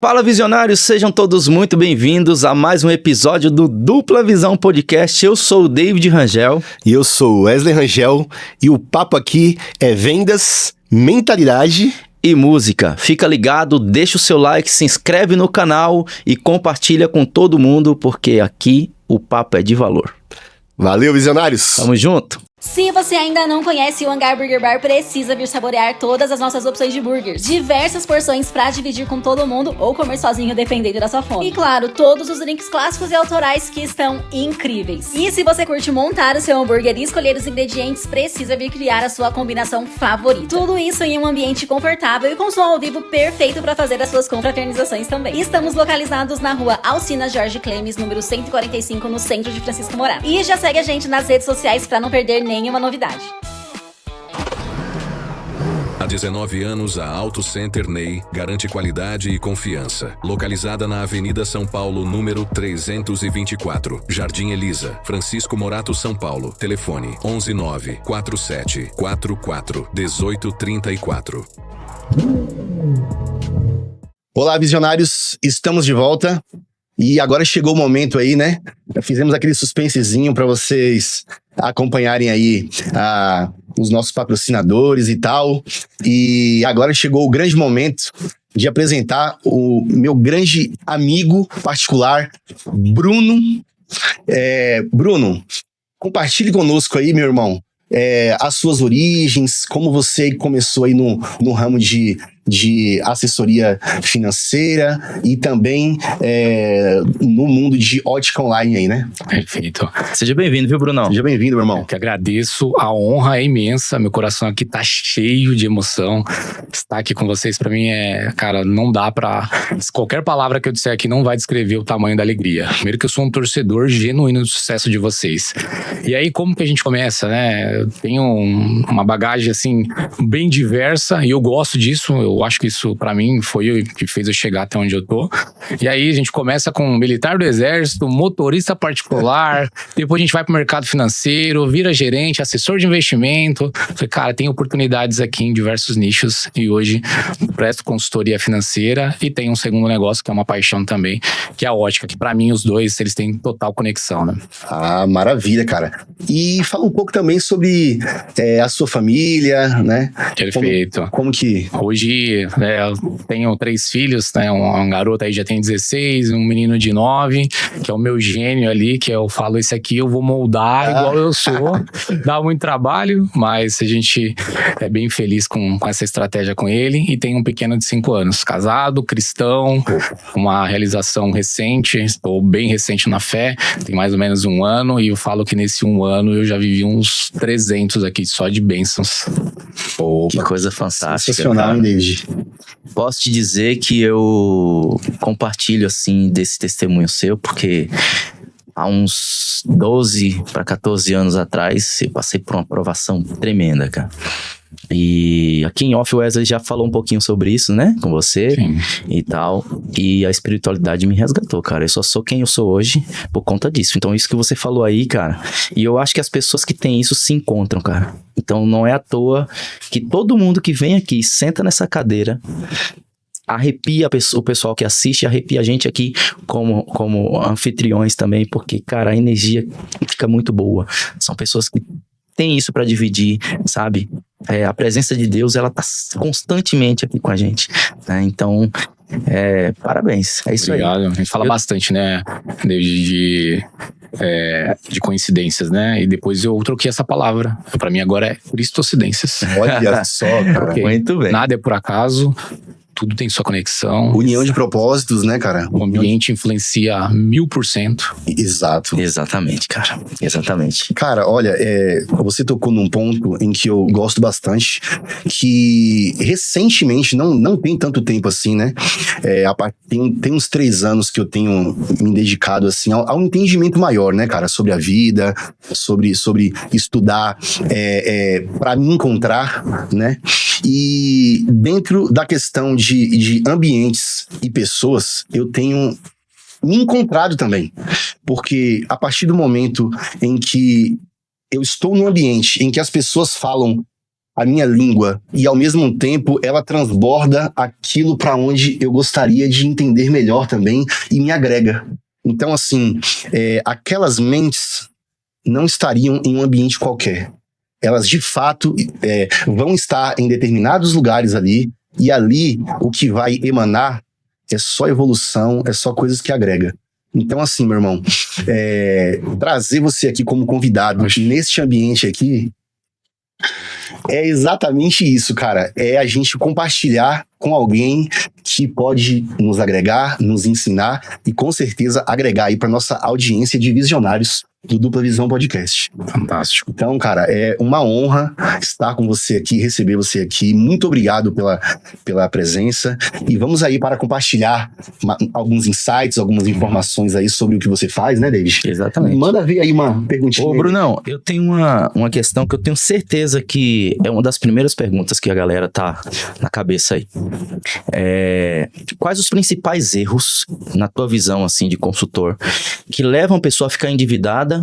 Fala, visionários! Sejam todos muito bem-vindos a mais um episódio do Dupla Visão Podcast. Eu sou o David Rangel. E eu sou o Wesley Rangel. E o papo aqui é vendas, mentalidade e música. Fica ligado, deixa o seu like, se inscreve no canal e compartilha com todo mundo, porque aqui o papo é de valor. Valeu, visionários! Tamo junto! Se você ainda não conhece o Hangar Burger Bar, precisa vir saborear todas as nossas opções de burgers. Diversas porções pra dividir com todo mundo ou comer sozinho, dependendo da sua fome. E claro, todos os drinks clássicos e autorais que estão incríveis. E se você curte montar o seu hambúrguer e escolher os ingredientes, precisa vir criar a sua combinação favorita. Tudo isso em um ambiente confortável e com som ao vivo perfeito pra fazer as suas confraternizações também. Estamos localizados na rua Alcina Jorge Clemes, número 145, no centro de Francisco Morato. E já segue a gente nas redes sociais pra não perder nenhuma novidade. Há 19 anos, a Auto Center Ney garante qualidade e confiança. Localizada na Avenida São Paulo, número 324, Jardim Elisa, Francisco Morato, São Paulo. Telefone 119-4744-1834. Olá, visionários! Estamos de volta. E agora chegou o momento aí, né? Fizemos aquele suspensezinho para vocês acompanharem aí os nossos patrocinadores e tal. E agora chegou o grande momento de apresentar o meu grande amigo particular, Bruno. Bruno, compartilhe conosco aí, meu irmão, as suas origens, como você começou aí no ramo de assessoria financeira e também no mundo de ótica online aí, né? Perfeito. Seja bem-vindo, viu, Brunão? Seja bem-vindo, meu irmão. Eu que agradeço, a honra é imensa, meu coração aqui tá cheio de emoção. Estar aqui com vocês pra mim cara, não dá pra... Qualquer palavra que eu disser aqui não vai descrever o tamanho da alegria. Primeiro que eu sou um torcedor genuíno do sucesso de vocês. E aí, como que a gente começa, né? Eu tenho uma bagagem, assim, bem diversa e eu gosto disso. Eu acho que isso, pra mim, foi o que fez eu chegar até onde eu tô. E aí, a gente começa com militar do exército, motorista particular, depois a gente vai pro mercado financeiro, vira gerente, assessor de investimento. Falei, cara, tem oportunidades aqui em diversos nichos e hoje presto consultoria financeira e tem um segundo negócio que é uma paixão também, que é a ótica, que pra mim os dois, eles têm total conexão, né? Ah, maravilha, cara. E fala um pouco também sobre a sua família, né? Perfeito. Como que... Hoje, eu tenho 3 filhos, né? Um garoto aí já tem 16, um menino de 9, que é o meu gênio ali, que eu falo, esse aqui eu vou moldar igual eu sou. Dá muito trabalho, mas a gente é bem feliz com essa estratégia com ele. E tem um pequeno de 5 anos, casado, cristão, uma realização recente, estou bem recente na fé, tem mais ou menos 1 ano, e eu falo que nesse 1 ano eu já vivi uns 300 aqui só de bênçãos. Que coisa fantástica. Sensacional, hein, David? Posso te dizer que eu compartilho, assim, desse testemunho seu, porque há uns 12 para 14 anos atrás, eu passei por uma provação tremenda, cara. E aqui em off, o Wesley já falou um pouquinho sobre isso, né? Com você. Sim. E tal. E a espiritualidade me resgatou, cara. Eu só sou quem eu sou hoje por conta disso. Então, isso que você falou aí, cara. E eu acho que as pessoas que têm isso se encontram, cara. Então, não é à toa que todo mundo que vem aqui, senta nessa cadeira, arrepia o pessoal que assiste, arrepia a gente aqui como anfitriões também, porque, cara, a energia fica muito boa. São pessoas que têm isso pra dividir, sabe? A presença de Deus, ela tá constantemente aqui com a gente, né? Então, parabéns. É isso. Obrigado. Aí. A gente fala bastante, né, de coincidências, né? E depois eu troquei essa palavra. Pra mim agora é cristocidências. Olha só, cara. Okay. Muito bem. Nada é por acaso. Tudo tem sua conexão. União de propósitos, né, cara? O ambiente influencia 1000%. Exato. Exatamente, cara. Exatamente. Cara, olha, você tocou num ponto em que eu gosto bastante, que recentemente, não tem tanto tempo assim, né? Tem uns 3 anos que eu tenho me dedicado, assim, ao entendimento maior, né, cara? Sobre a vida, sobre estudar, pra me encontrar, né? E dentro da questão de ambientes e pessoas, eu tenho me encontrado também. Porque a partir do momento em que eu estou num ambiente em que as pessoas falam a minha língua e, ao mesmo tempo, ela transborda aquilo para onde eu gostaria de entender melhor também e me agrega. Então, assim, aquelas mentes não estariam em um ambiente qualquer. Elas, de fato, vão estar em determinados lugares ali, e ali o que vai emanar é só evolução, é só coisas que agrega. Então, assim, meu irmão, trazer você aqui como convidado neste ambiente aqui é exatamente isso, cara. É a gente compartilhar com alguém que pode nos agregar, nos ensinar e, com certeza, agregar aí para nossa audiência de visionários do Dupla Visão Podcast. Fantástico. Então, cara, é uma honra estar com você aqui, receber você aqui. Muito obrigado pela presença. E vamos aí para compartilhar alguns insights, algumas informações aí sobre o que você faz, né, David? Exatamente. Manda ver aí uma perguntinha. Ô, Brunão, eu tenho uma questão que eu tenho certeza que é uma das primeiras perguntas que a galera tá na cabeça aí. Quais os principais erros, na tua visão, assim, de consultor, que levam a pessoa a ficar endividada?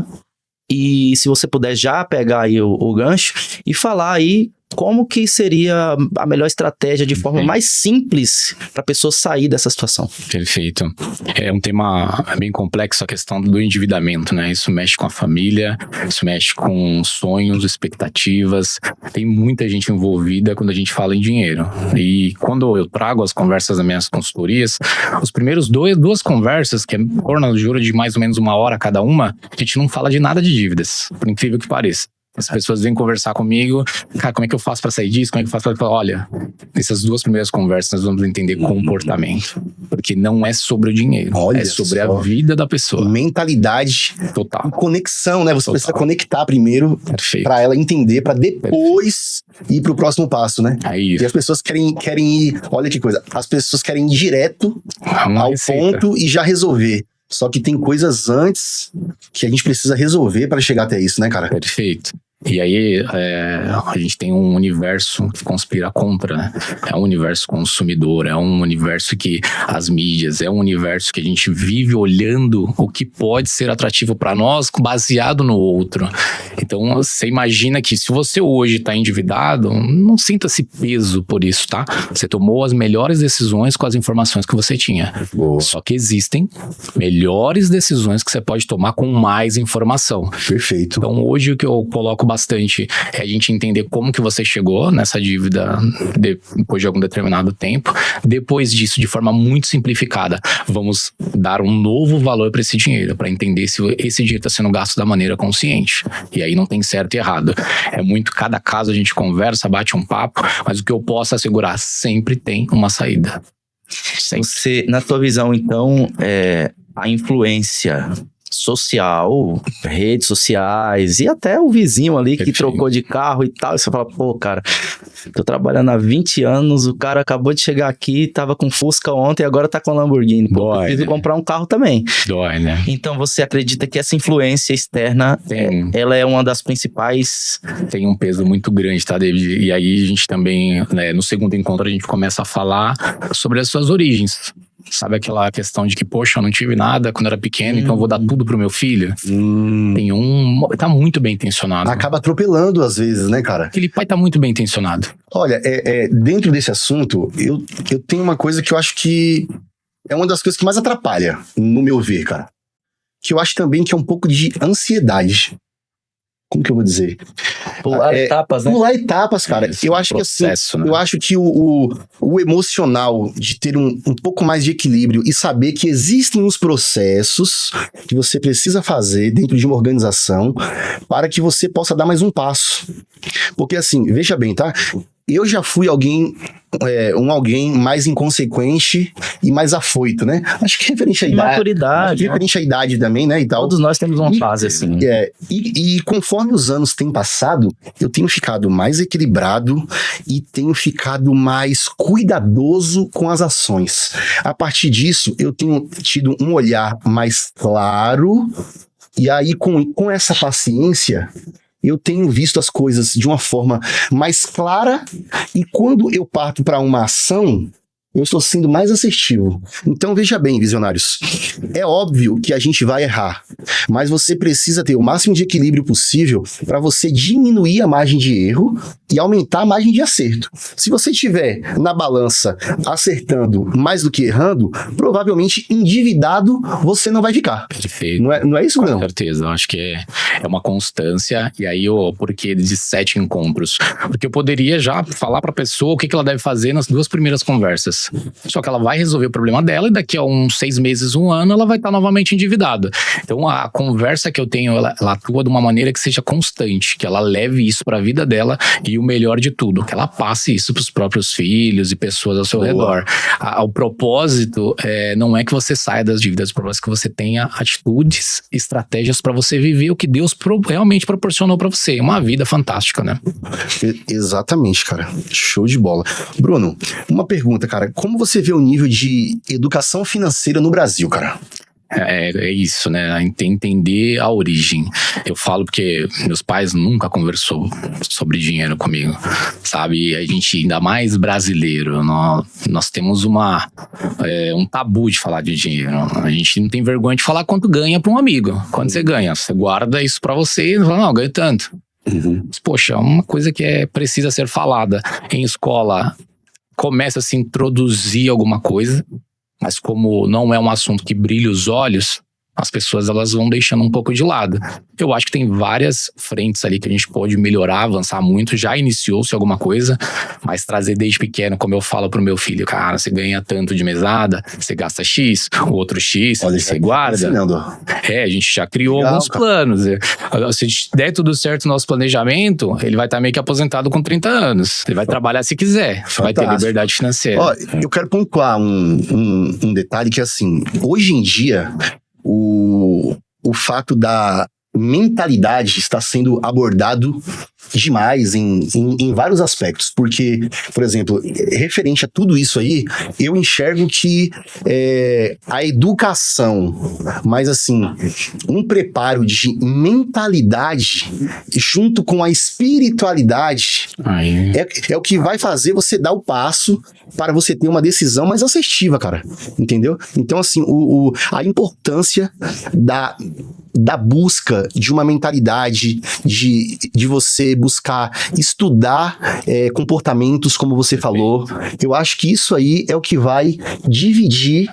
E se você puder já pegar aí o gancho e falar aí como que seria a melhor estratégia de forma mais simples para a pessoa sair dessa situação. Perfeito. É um tema bem complexo a questão do endividamento, né? Isso mexe com a família, isso mexe com sonhos, expectativas. Tem muita gente envolvida quando a gente fala em dinheiro. E quando eu trago as conversas das minhas consultorias, os primeiros duas conversas, que é torna juro de mais ou menos 1 hora cada uma, a gente não fala de nada de dívidas, por incrível que pareça. As pessoas vêm conversar comigo, cara, como é que eu faço pra sair disso? Como é que eu faço pra... Olha, nessas 2 primeiras conversas nós vamos entender comportamento. Porque não é sobre o dinheiro, é sobre a vida da pessoa. Mentalidade. Total. E conexão, né? Você precisa conectar primeiro pra ela entender, pra depois ir pro próximo passo, né? Aí. E as pessoas querem ir, olha que coisa, as pessoas querem ir direto ao ponto e já resolver. Só que tem coisas antes que a gente precisa resolver para chegar até isso, né, cara? Perfeito. E aí a gente tem um universo que conspira contra, né? É um universo consumidor, é um universo que as mídias, é um universo que a gente vive olhando o que pode ser atrativo para nós baseado no outro. Então você imagina que se você hoje está endividado, não sinta esse peso por isso, tá? Você tomou as melhores decisões com as informações que você tinha. Boa. Só que existem melhores decisões que você pode tomar com mais informação. Perfeito. Então hoje o que eu coloco bastante é a gente entender como que você chegou nessa dívida depois de algum determinado tempo. Depois disso, de forma muito simplificada, vamos dar um novo valor para esse dinheiro, para entender se esse dinheiro está sendo gasto da maneira consciente. E aí não tem certo e errado. É muito, cada caso a gente conversa, bate um papo, mas o que eu posso assegurar, sempre tem uma saída. Sempre. Você, na tua visão, então, a influência social, redes sociais e até o vizinho ali que trocou de carro e tal, e você fala, pô, cara, tô trabalhando há 20 anos, o cara acabou de chegar aqui, tava com Fusca ontem e agora tá com Lamborghini. Pô, preciso comprar um carro também. Dói, né? Então você acredita que essa influência externa, ela é uma das principais... Tem um peso muito grande, tá, David? E aí a gente também, né, no segundo encontro a gente começa a falar sobre as suas origens. Sabe aquela questão de que, poxa, eu não tive nada quando era pequeno, então eu vou dar tudo pro meu filho? Tá muito bem intencionado. Acaba atropelando às vezes, né, cara? Aquele pai tá muito bem intencionado. Olha, dentro desse assunto, eu tenho uma coisa que eu acho que é uma das coisas que mais atrapalha, no meu ver, cara. Que eu acho também que é um pouco de ansiedade. Como que eu vou dizer? Pular etapas, né? Pular etapas, cara. Eu acho processo, que assim, né? eu acho que o emocional de ter um pouco mais de equilíbrio e saber que existem os processos que você precisa fazer dentro de uma organização para que você possa dar mais um passo. Porque assim, veja bem, tá? Eu já fui alguém mais inconsequente e mais afoito, né? Acho que referente à idade. Maturidade. Referente à idade também, né? E tal. Todos nós temos uma fase assim. E conforme os anos têm passado, eu tenho ficado mais equilibrado e tenho ficado mais cuidadoso com as ações. A partir disso, eu tenho tido um olhar mais claro e aí com essa paciência... eu tenho visto as coisas de uma forma mais clara e quando eu parto para uma ação, eu estou sendo mais assertivo. Então, veja bem, visionários, é óbvio que a gente vai errar. mas você precisa ter o máximo de equilíbrio possível para você diminuir a margem de erro e aumentar a margem de acerto. Se você estiver na balança acertando mais do que errando, provavelmente endividado você não vai ficar. Perfeito. Não é isso, Com não? certeza, eu acho que é uma constância. E aí o porquê de 7 encontros? Porque eu poderia já falar pra pessoa o que ela deve fazer nas 2 primeiras conversas. Só que ela vai resolver o problema dela e daqui a uns 6 meses, 1 ano, ela vai estar novamente endividada. Então a conversa que eu tenho, ela atua de uma maneira que seja constante, que ela leve isso pra vida dela e o melhor de tudo, que ela passe isso pros próprios filhos e pessoas ao seu redor. O propósito não é que você saia das dívidas, o propósito é que você tenha atitudes, estratégias pra você viver o que Deus realmente proporcionou pra você. Uma vida fantástica, né? Exatamente, cara. Show de bola. Bruno, uma pergunta, cara. Como você vê o nível de educação financeira no Brasil, cara? É isso, né? Entender a origem. Eu falo porque meus pais nunca conversou sobre dinheiro comigo, sabe? E a gente, ainda mais brasileiro, nós temos um tabu de falar de dinheiro. A gente não tem vergonha de falar quanto ganha para um amigo. Quanto você ganha? Você guarda isso para você e fala, não, eu ganho tanto. Mas, poxa, uma coisa que precisa ser falada em escola, começa a se introduzir alguma coisa, mas como não é um assunto que brilha os olhos, as pessoas elas vão deixando um pouco de lado. Eu acho que tem várias frentes ali que a gente pode melhorar, avançar muito. Já iniciou-se alguma coisa, mas trazer desde pequeno, como eu falo pro meu filho, cara, você ganha tanto de mesada, você gasta X, o outro X, Olha, você guarda. A gente já criou Legal, alguns planos. Se der tudo certo no nosso planejamento, ele vai estar meio que aposentado com 30 anos. Ele vai trabalhar se quiser, vai ter liberdade financeira. Ó, eu quero pontuar um detalhe que, assim, hoje em dia, o fato da mentalidade está sendo abordado demais em vários aspectos, porque, por exemplo, referente a tudo isso aí, eu enxergo que a educação, mas assim, um preparo de mentalidade junto com a espiritualidade é o que vai fazer você dar o passo para você ter uma decisão mais assertiva, cara, entendeu? Então, assim, a importância da busca de uma mentalidade, de você buscar estudar comportamentos, como você falou. Eu acho que isso aí é o que vai dividir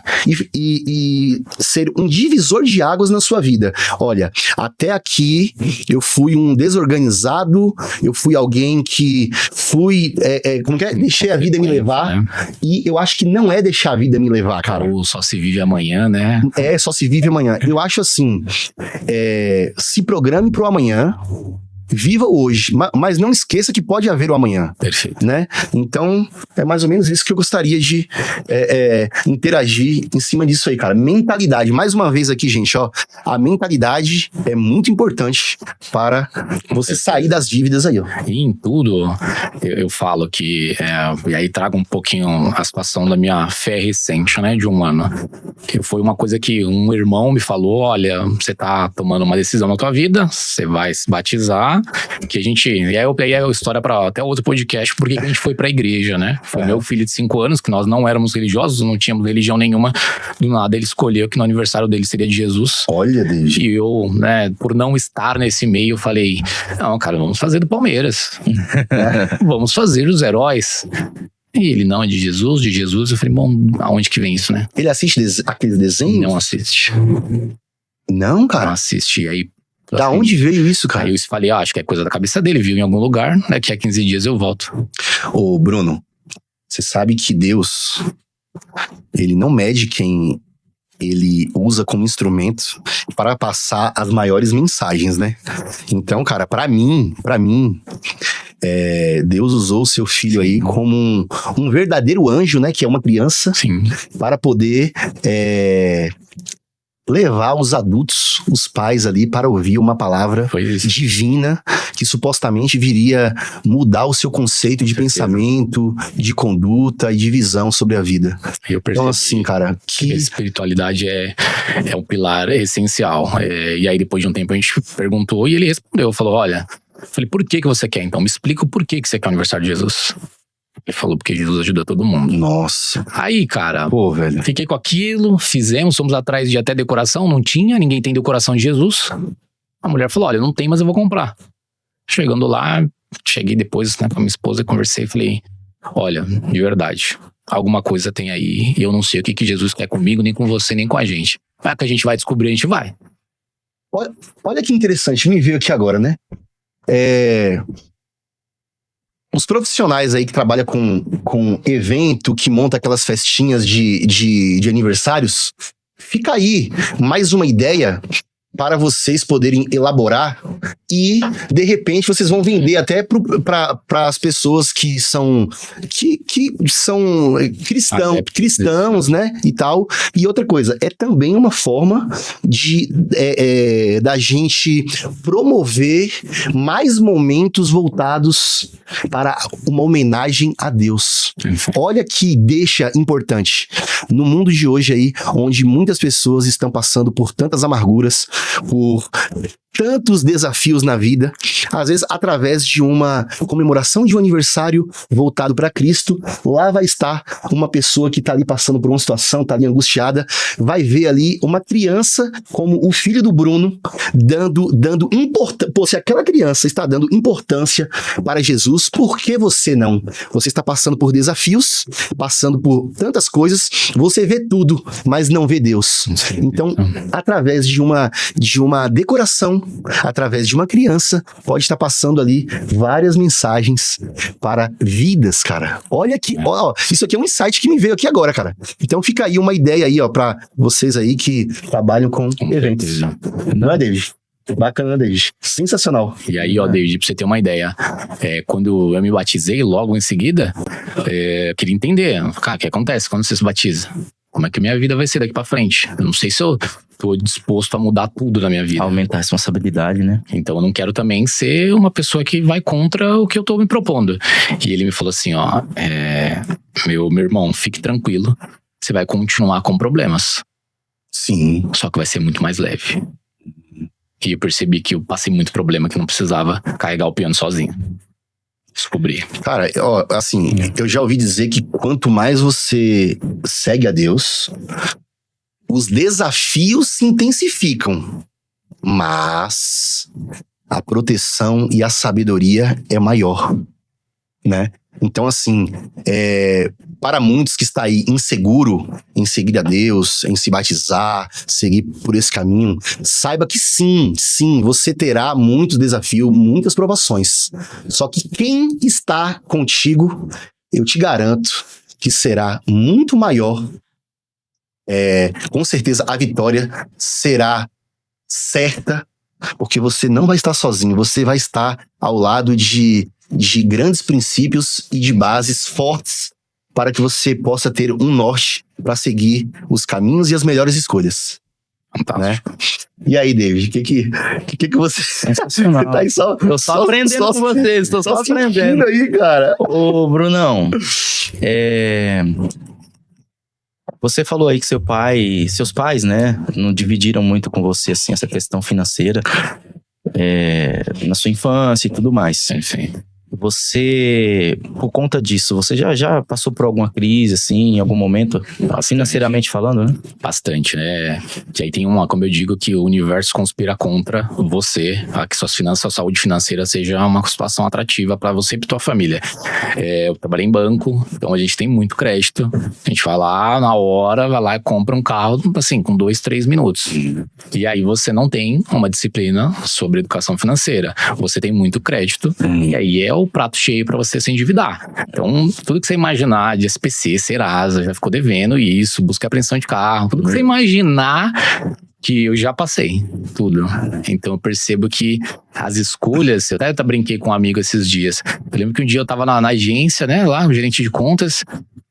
e ser um divisor de águas na sua vida. Olha, até aqui eu fui um desorganizado, eu fui alguém que deixei a vida me levar, e eu acho que não é deixar a vida me levar, cara. Ou só se vive amanhã, né? Só se vive amanhã. Eu acho assim, se programe pro amanhã, viva hoje, mas não esqueça que pode haver o amanhã. Perfeito. Né? Então, é mais ou menos isso que eu gostaria de interagir em cima disso aí, cara. Mentalidade. Mais uma vez aqui, gente, ó, a mentalidade é muito importante para você sair das dívidas aí, ó. E em tudo, eu falo que, e aí trago um pouquinho a situação da minha fé recente, né, de 1 ano. Que foi uma coisa que um irmão me falou, olha, você tá tomando uma decisão na tua vida, você vai se batizar, que a gente, e aí é a história para até outro podcast, porque a gente foi pra igreja, né? Foi meu filho de 5 anos, que nós não éramos religiosos, não tínhamos religião nenhuma, do nada ele escolheu que no aniversário dele seria de Jesus. Olha, Deus. E eu, né, por não estar nesse meio, eu falei, não, cara, vamos fazer do Palmeiras. Vamos fazer os heróis. E ele, não, é de Jesus. Eu falei, bom, aonde que vem isso, né? Ele assiste aqueles desenhos? Não assiste. Não, cara? Não assiste, aí... Da onde veio isso, cara? Aí eu falei, acho que é coisa da cabeça dele, viu em algum lugar, daqui a 15 dias eu volto. Ô, Bruno, você sabe que Deus, ele não mede quem ele usa como instrumento para passar as maiores mensagens, né? Então, cara, pra mim, Deus usou o seu filho aí como um verdadeiro anjo, né? Que é uma criança. Sim. Para poder levar os adultos, os pais ali, para ouvir uma palavra divina que supostamente viria mudar o seu conceito de pensamento, de conduta e de visão sobre a vida. Então, assim, cara, que a espiritualidade é um pilar essencial. E aí, depois de um tempo, a gente perguntou e ele respondeu, falou, olha, eu falei, por que você quer então? Me explica o porquê que você quer o aniversário de Jesus. Ele falou, porque Jesus ajuda todo mundo. Nossa. Aí, cara, Pô, velho. fiquei com aquilo, fizemos, fomos atrás de até decoração, não tinha, ninguém tem decoração de Jesus. A mulher falou, olha, não tem, mas eu vou comprar. Chegando lá, cheguei depois, né, com a minha esposa, conversei e falei, olha, de verdade, alguma coisa tem aí, e eu não sei o que Jesus quer comigo, nem com você, nem com a gente. Mas que a gente vai descobrir, a gente vai. Olha que interessante, me veio aqui agora, né? Os profissionais aí que trabalham com evento, que monta aquelas festinhas de aniversários, fica aí mais uma ideia para vocês poderem elaborar e, de repente, vocês vão vender até para as pessoas que são cristãos, né, e tal. E outra coisa, é também uma forma da gente promover mais momentos voltados para uma homenagem a Deus. Olha que deixa importante. No mundo de hoje aí, onde muitas pessoas estão passando por tantas amarguras, por tantos desafios na vida, às vezes através de uma comemoração de um aniversário voltado para Cristo, lá vai estar uma pessoa que está ali passando por uma situação, está ali angustiada, vai ver ali uma criança como o filho do Bruno dando importância. Pô, se aquela criança está dando importância para Jesus, por que você não? Você está passando por desafios, passando por tantas coisas, você vê tudo, mas não vê Deus. Então, através de uma decoração, através de uma criança, pode estar passando ali várias mensagens para vidas, cara. Olha aqui, ó, isso aqui é um insight que me veio aqui agora, cara. Então fica aí uma ideia aí, ó, para vocês aí que trabalham com eventos. Não é, David? Bacana, David. Sensacional. E aí, ó, David, pra você ter uma ideia, quando eu me batizei, logo em seguida, eu queria entender, cara, o que acontece quando você se batiza? Como é que minha vida vai ser daqui pra frente? Eu não sei se eu tô disposto a mudar tudo na minha vida. Aumentar a responsabilidade, né? Então eu não quero também ser uma pessoa que vai contra o que eu tô me propondo. E ele me falou assim, ó, meu irmão, fique tranquilo, você vai continuar com problemas. Sim. Só que vai ser muito mais leve. E eu percebi que eu passei muito problema, que eu não precisava carregar o piano sozinho. Descobri. Cara, ó, assim, eu já ouvi dizer que quanto mais você segue a Deus, os desafios se intensificam, mas a proteção e a sabedoria é maior, né? Então, assim, para muitos que está aí inseguro em seguir a Deus, em se batizar, seguir por esse caminho, saiba que sim, você terá muitos desafios, muitas provações. Só que quem está contigo, eu te garanto que será muito maior. Com certeza a vitória será certa, porque você não vai estar sozinho, você vai estar ao lado de grandes princípios e de bases fortes para que você possa ter um norte para seguir os caminhos e as melhores escolhas. Fantástico. Né? E aí, David, o que você... Sensacional. Tá aí só, Tô só aprendendo com vocês, tô só aprendendo. Aí, cara. Ô, Brunão, você falou aí que seus pais, né, não dividiram muito com você, assim, essa questão financeira, na sua infância e tudo mais. Enfim. Você, por conta disso, você já passou por alguma crise, assim, em algum momento, financeiramente falando, né? Bastante, né? E aí tem como eu digo, que o universo conspira contra você, para que suas finanças, sua saúde financeira seja uma situação atrativa para você e para tua família. Eu trabalhei em banco, então a gente tem muito crédito. A gente vai lá na hora, vai lá e compra um carro, assim, com 2-3 minutos. E aí você não tem uma disciplina sobre educação financeira. Você tem muito crédito, e aí é o prato cheio para você se endividar. Então, tudo que você imaginar de SPC, Serasa, já ficou devendo isso, busca apreensão de carro, tudo que você imaginar, que eu já passei, tudo. Então eu percebo que as escolhas, eu até brinquei com um amigo esses dias, eu lembro que um dia eu tava na agência, né, lá, o gerente de contas,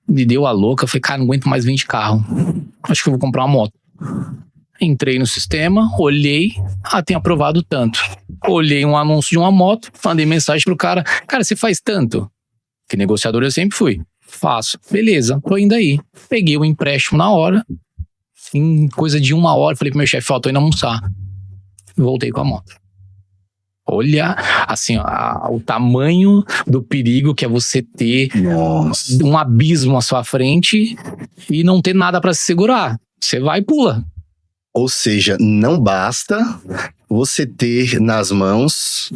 me deu a louca, eu falei, cara, não aguento mais vir de carro, acho que eu vou comprar uma moto. Entrei no sistema, olhei, tem aprovado tanto. Olhei um anúncio de uma moto, mandei mensagem pro cara, você faz tanto? Que negociador eu sempre fui. Faço. Beleza, tô indo aí. Peguei o empréstimo na hora, em coisa de 1 hora, falei pro meu chefe, tô indo almoçar. Voltei com a moto. Olha, assim, o tamanho do perigo que é você ter um abismo à sua frente e não ter nada para se segurar. Você vai e pula. Ou seja, não basta você ter nas mãos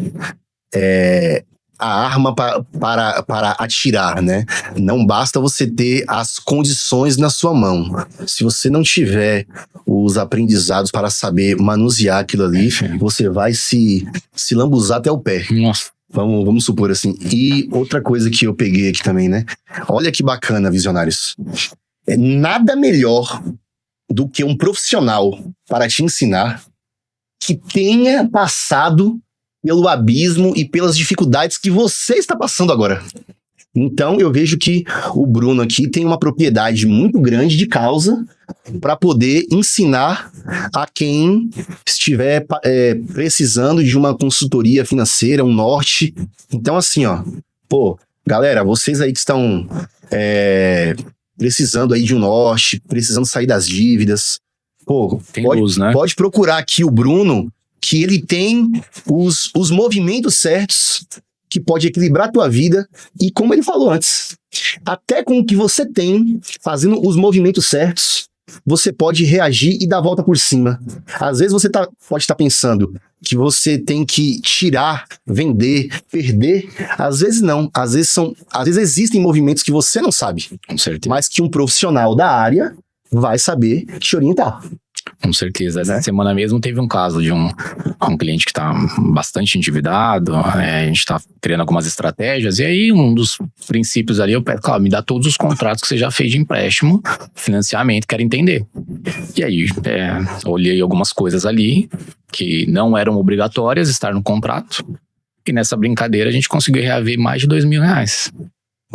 a arma para atirar, né? Não basta você ter as condições na sua mão. Se você não tiver os aprendizados para saber manusear aquilo ali, você vai se lambuzar até o pé. Nossa. Vamos supor assim. E outra coisa que eu peguei aqui também, né? Olha que bacana, visionários. Nada melhor do que um profissional para te ensinar que tenha passado pelo abismo e pelas dificuldades que você está passando agora. Então, eu vejo que o Bruno aqui tem uma propriedade muito grande de causa para poder ensinar a quem estiver precisando de uma consultoria financeira, um norte. Então, assim, ó, galera, vocês aí que estão precisando aí de um norte, precisando sair das dívidas, pode procurar aqui o Bruno, que ele tem os movimentos certos que pode equilibrar a tua vida e, como ele falou antes, até com o que você tem, fazendo os movimentos certos, você pode reagir e dar a volta por cima. Às vezes você pode estar pensando que você tem que tirar, vender, perder. Às vezes não. Às vezes existem movimentos que você não sabe. Com certeza. Mas que um profissional da área vai saber te orientar. Com certeza. Essa semana mesmo teve um caso de um cliente que está bastante endividado, a gente está criando algumas estratégias, e aí um dos princípios ali, eu peço, me dá todos os contratos que você já fez de empréstimo, financiamento, quero entender. E aí, olhei algumas coisas ali que não eram obrigatórias estar no contrato, e nessa brincadeira a gente conseguiu reaver mais de R$2.000.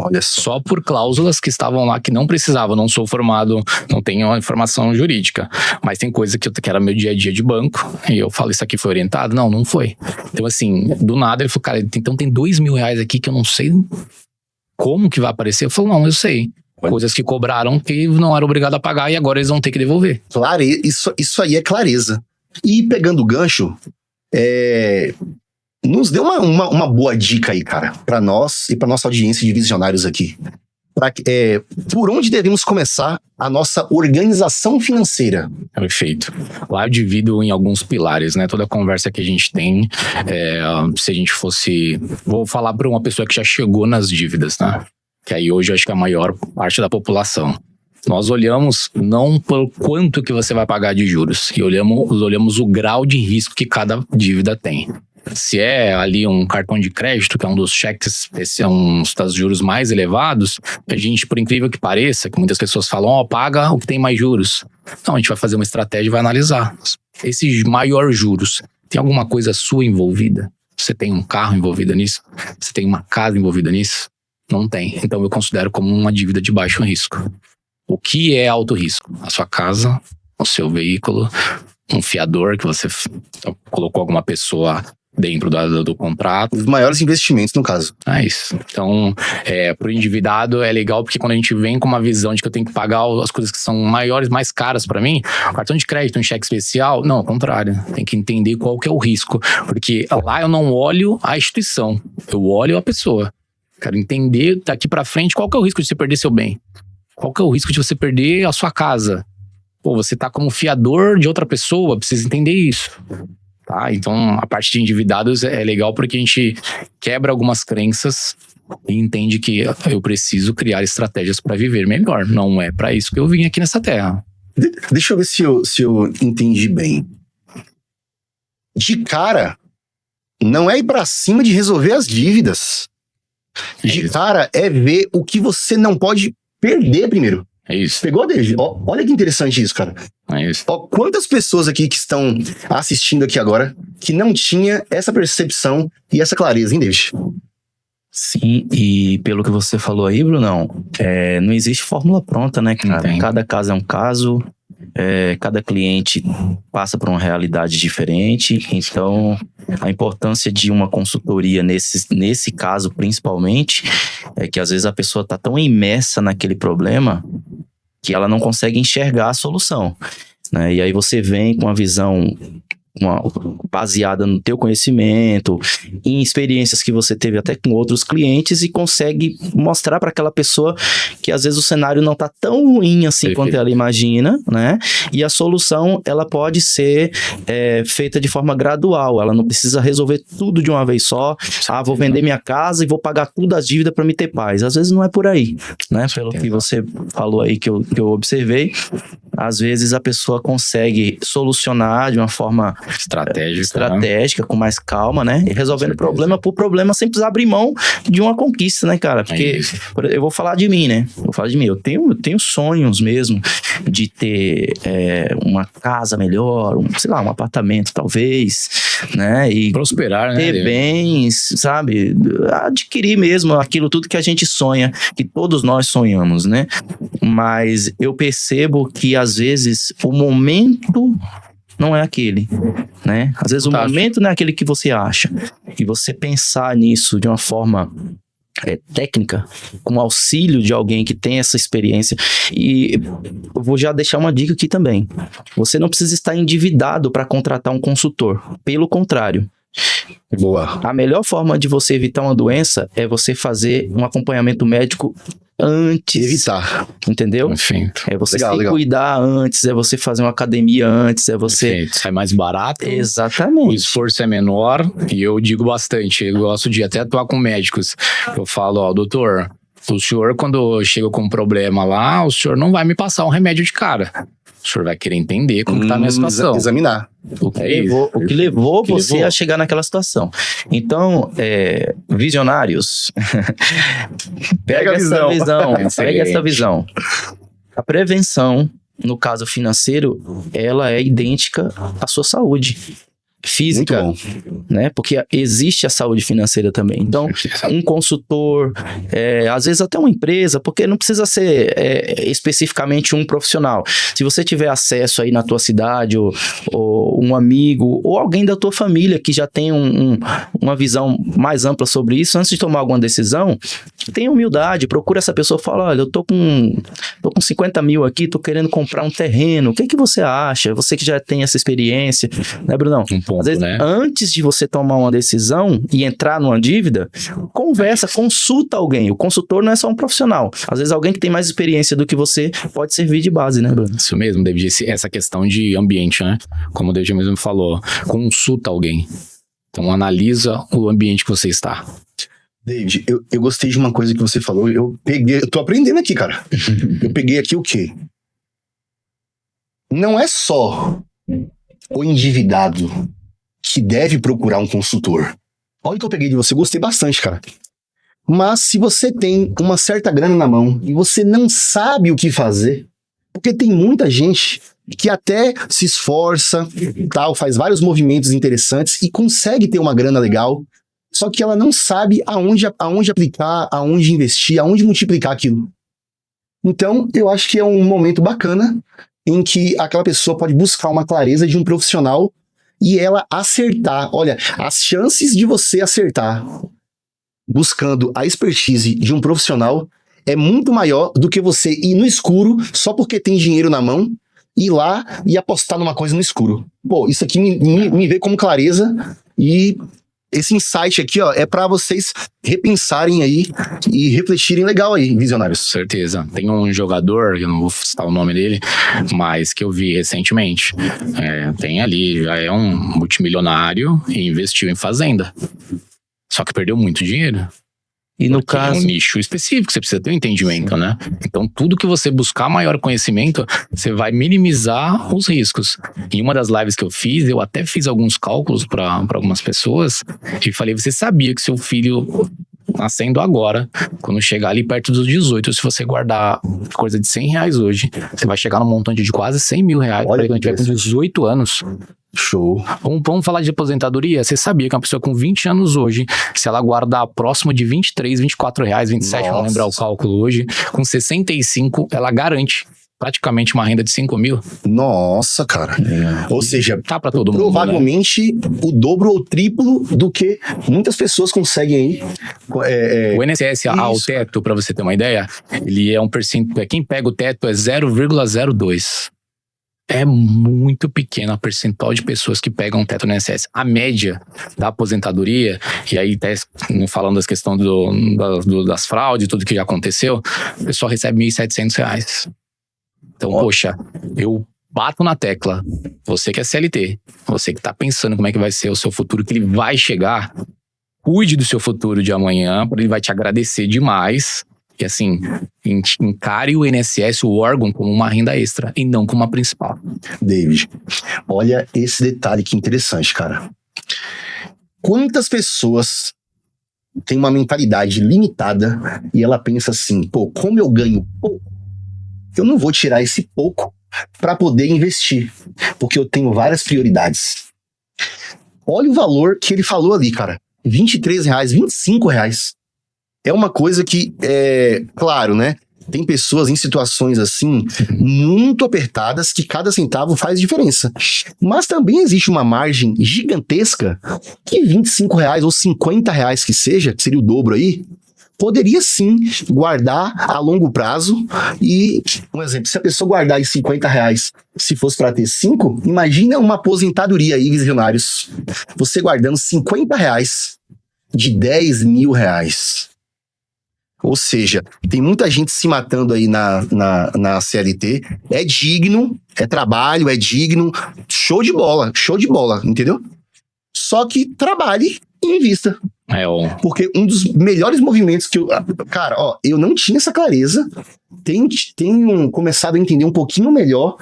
Olha só por cláusulas que estavam lá que não precisavam. Não sou formado, não tenho a informação jurídica, mas tem coisa que era meu dia a dia de banco, e eu falo, isso aqui foi orientado? Não foi. Então assim, do nada ele falou, cara, então tem R$2.000 aqui que eu não sei como que vai aparecer. Eu falo, não, eu sei. Coisas que cobraram que não era obrigado a pagar e agora eles vão ter que devolver. Claro, isso aí é clareza. E pegando o gancho, nos deu uma boa dica aí, cara, para nós e para nossa audiência de visionários aqui. Por onde devemos começar a nossa organização financeira? Perfeito. Lá eu divido em alguns pilares, né? Toda a conversa que a gente tem, se a gente fosse... Vou falar para uma pessoa que já chegou nas dívidas, né? Que aí hoje eu acho que é a maior parte da população. Nós olhamos não por quanto que você vai pagar de juros, e olhamos o grau de risco que cada dívida tem. Se é ali um cartão de crédito, que é um dos cheques, esse é um dos juros mais elevados, a gente, por incrível que pareça, que muitas pessoas falam, paga o que tem mais juros. Não, a gente vai fazer uma estratégia e vai analisar. Esses maiores juros, tem alguma coisa sua envolvida? Você tem um carro envolvido nisso? Você tem uma casa envolvida nisso? Não tem. Então eu considero como uma dívida de baixo risco. O que é alto risco? A sua casa, o seu veículo, um fiador que você colocou alguma pessoa dentro do contrato. Os maiores investimentos, no caso. É isso. Então, pro endividado é legal porque quando a gente vem com uma visão de que eu tenho que pagar as coisas que são maiores, mais caras para mim, cartão de crédito, um cheque especial, não, ao contrário. Tem que entender qual que é o risco. Porque lá eu não olho a instituição, eu olho a pessoa. Quero entender daqui para frente qual que é o risco de você perder seu bem. Qual que é o risco de você perder a sua casa. Você tá como fiador de outra pessoa, precisa entender isso. Tá? Então, a parte de endividados é legal porque a gente quebra algumas crenças e entende que eu preciso criar estratégias para viver melhor. Não é para isso que eu vim aqui nessa terra. Deixa eu ver se eu entendi bem. De cara, não é ir para cima de resolver as dívidas. De cara, é ver o que você não pode perder primeiro. É isso. Pegou, David? Olha que interessante isso, cara. É isso. Quantas pessoas aqui que estão assistindo aqui agora que não tinha essa percepção e essa clareza, hein, David? Sim, e pelo que você falou aí, Brunão, não existe fórmula pronta, né, cara? Cada caso é um caso, cada cliente passa por uma realidade diferente, então a importância de uma consultoria nesse caso principalmente é que às vezes a pessoa tá tão imersa naquele problema que ela não consegue enxergar a solução, né? E aí você vem com uma visão baseada no teu conhecimento, em experiências que você teve até com outros clientes e consegue mostrar para aquela pessoa que às vezes o cenário não tá tão ruim assim quanto ela imagina, né? E a solução, ela pode ser feita de forma gradual, ela não precisa resolver tudo de uma vez só. Vou vender minha casa e vou pagar tudo as dívidas para me ter paz. Às vezes não é por aí, né? Pelo que você falou aí que eu observei, às vezes a pessoa consegue solucionar de uma forma estratégica, com mais calma, né? E resolvendo problema por problema, sem precisar abrir mão de uma conquista, né, cara? Porque eu vou falar de mim, né? Eu tenho sonhos mesmo de ter uma casa melhor, um apartamento talvez, né? E prosperar, né? Ter bens, sabe? Adquirir mesmo aquilo tudo que a gente sonha, que todos nós sonhamos, né? Mas eu percebo que às vezes o momento não é aquele, né? Às vezes o momento não é aquele que você acha. E você pensar nisso de uma forma técnica, com auxílio de alguém que tem essa experiência. E eu vou já deixar uma dica aqui também. Você não precisa estar endividado para contratar um consultor. Pelo contrário. Boa. A melhor forma de você evitar uma doença é você fazer um acompanhamento médico antes. Evitar. Entendeu? Perfeito. É você se cuidar antes, é você fazer uma academia antes, é você... Perfeito. Sai mais barato. Exatamente. O esforço é menor e eu digo bastante, eu gosto de até atuar com médicos. Eu falo, doutor, o senhor quando chega com um problema lá, o senhor não vai me passar um remédio de cara. O senhor vai querer entender como está a minha situação. Examinar. O que levou você a chegar naquela situação. Então, visionários, pega essa visão. Pega essa visão. A prevenção, no caso financeiro, ela é idêntica à sua saúde física, né? Porque existe a saúde financeira também. Então, um consultor, às vezes até uma empresa, porque não precisa ser especificamente um profissional. Se você tiver acesso aí na tua cidade, ou um amigo, ou alguém da tua família que já tem uma visão mais ampla sobre isso, antes de tomar alguma decisão, tenha humildade, procura essa pessoa e fala, olha, eu tô com 50 mil aqui, tô querendo comprar um terreno, o que você acha? Você que já tem essa experiência, né, Brunão? Às vezes, antes de você tomar uma decisão e entrar numa dívida, consulta alguém. O consultor não é só um profissional. Às vezes, alguém que tem mais experiência do que você pode servir de base, né, Bruno? Isso mesmo, David. Essa questão de ambiente, né? Como o David mesmo falou, consulta alguém. Então, analisa o ambiente que você está. David, eu gostei de uma coisa que você falou. Eu tô aprendendo aqui, cara. Eu peguei aqui o quê? Não é só o endividado que deve procurar um consultor. Olha o que eu peguei de você, gostei bastante, cara. Mas se você tem uma certa grana na mão e você não sabe o que fazer, porque tem muita gente que até se esforça, tal, faz vários movimentos interessantes e consegue ter uma grana legal, só que ela não sabe aonde aplicar, aonde investir, aonde multiplicar aquilo. Então, eu acho que é um momento bacana em que aquela pessoa pode buscar uma clareza de um profissional e ela acertar. Olha, as chances de você acertar buscando a expertise de um profissional é muito maior do que você ir no escuro só porque tem dinheiro na mão, ir lá e apostar numa coisa no escuro. Pô, isso aqui me vê como clareza e esse insight aqui, ó, é pra vocês repensarem aí e refletirem legal aí, visionários. Certeza. Tem um jogador, eu não vou citar o nome dele, mas que eu vi recentemente. Tem ali, já é um multimilionário e investiu em fazenda. Só que perdeu muito dinheiro. E no caso... É um nicho específico, você precisa ter um entendimento, né? Então, tudo que você buscar maior conhecimento, você vai minimizar os riscos. Em uma das lives que eu fiz, eu até fiz alguns cálculos para algumas pessoas e falei, você sabia que seu filho nascendo agora, quando chegar ali perto dos 18, se você guardar coisa de R$100 hoje, você vai chegar num montante de quase R$100 mil quando ele tiver com 18 anos. Show. Vamos falar de aposentadoria? Você sabia que uma pessoa com 20 anos hoje, se ela guardar próximo de R$23, R$24, 27, não lembrar o cálculo hoje, com 65, ela garante praticamente uma renda de 5 mil. Nossa, cara. Ou seja, tá pra todo mundo, provavelmente, né? O dobro ou triplo do que muitas pessoas conseguem aí. O INSS ao teto, pra você ter uma ideia, ele é um percentual. Quem pega o teto é 0,02. é muito pequeno a percentual de pessoas que pegam teto no INSS. A média da aposentadoria, e aí até falando das questões das fraudes, tudo que já aconteceu, o pessoal recebe R$ 1.700. Então, poxa, eu bato na tecla. Você que é CLT, você que tá pensando como é que vai ser o seu futuro, que ele vai chegar, cuide do seu futuro de amanhã, porque ele vai te agradecer demais. E assim, encare o INSS, o órgão, como uma renda extra e não como uma principal. David, olha esse detalhe que interessante, cara. Quantas pessoas têm uma mentalidade limitada e ela pensa assim, pô, como eu ganho pouco, eu não vou tirar esse pouco para poder investir, porque eu tenho várias prioridades. Olha o valor que ele falou ali, cara. R$23, R$25. É uma coisa que, claro, né? Tem pessoas em situações assim, muito apertadas, que cada centavo faz diferença. Mas também existe uma margem gigantesca que R$25 ou R$50 que seja, que seria o dobro aí, poderia sim guardar a longo prazo. E, um exemplo, se a pessoa guardar esses R$50, se fosse para ter 5, imagina uma aposentadoria aí, visionários. Você guardando R$50 de R$10 mil. Ou seja, tem muita gente se matando aí na CLT. É digno, é trabalho, é digno. Show de bola, entendeu? Só que trabalhe e invista. Porque um dos melhores movimentos que eu... Cara, eu não tinha essa clareza. Tenho começado a entender um pouquinho melhor.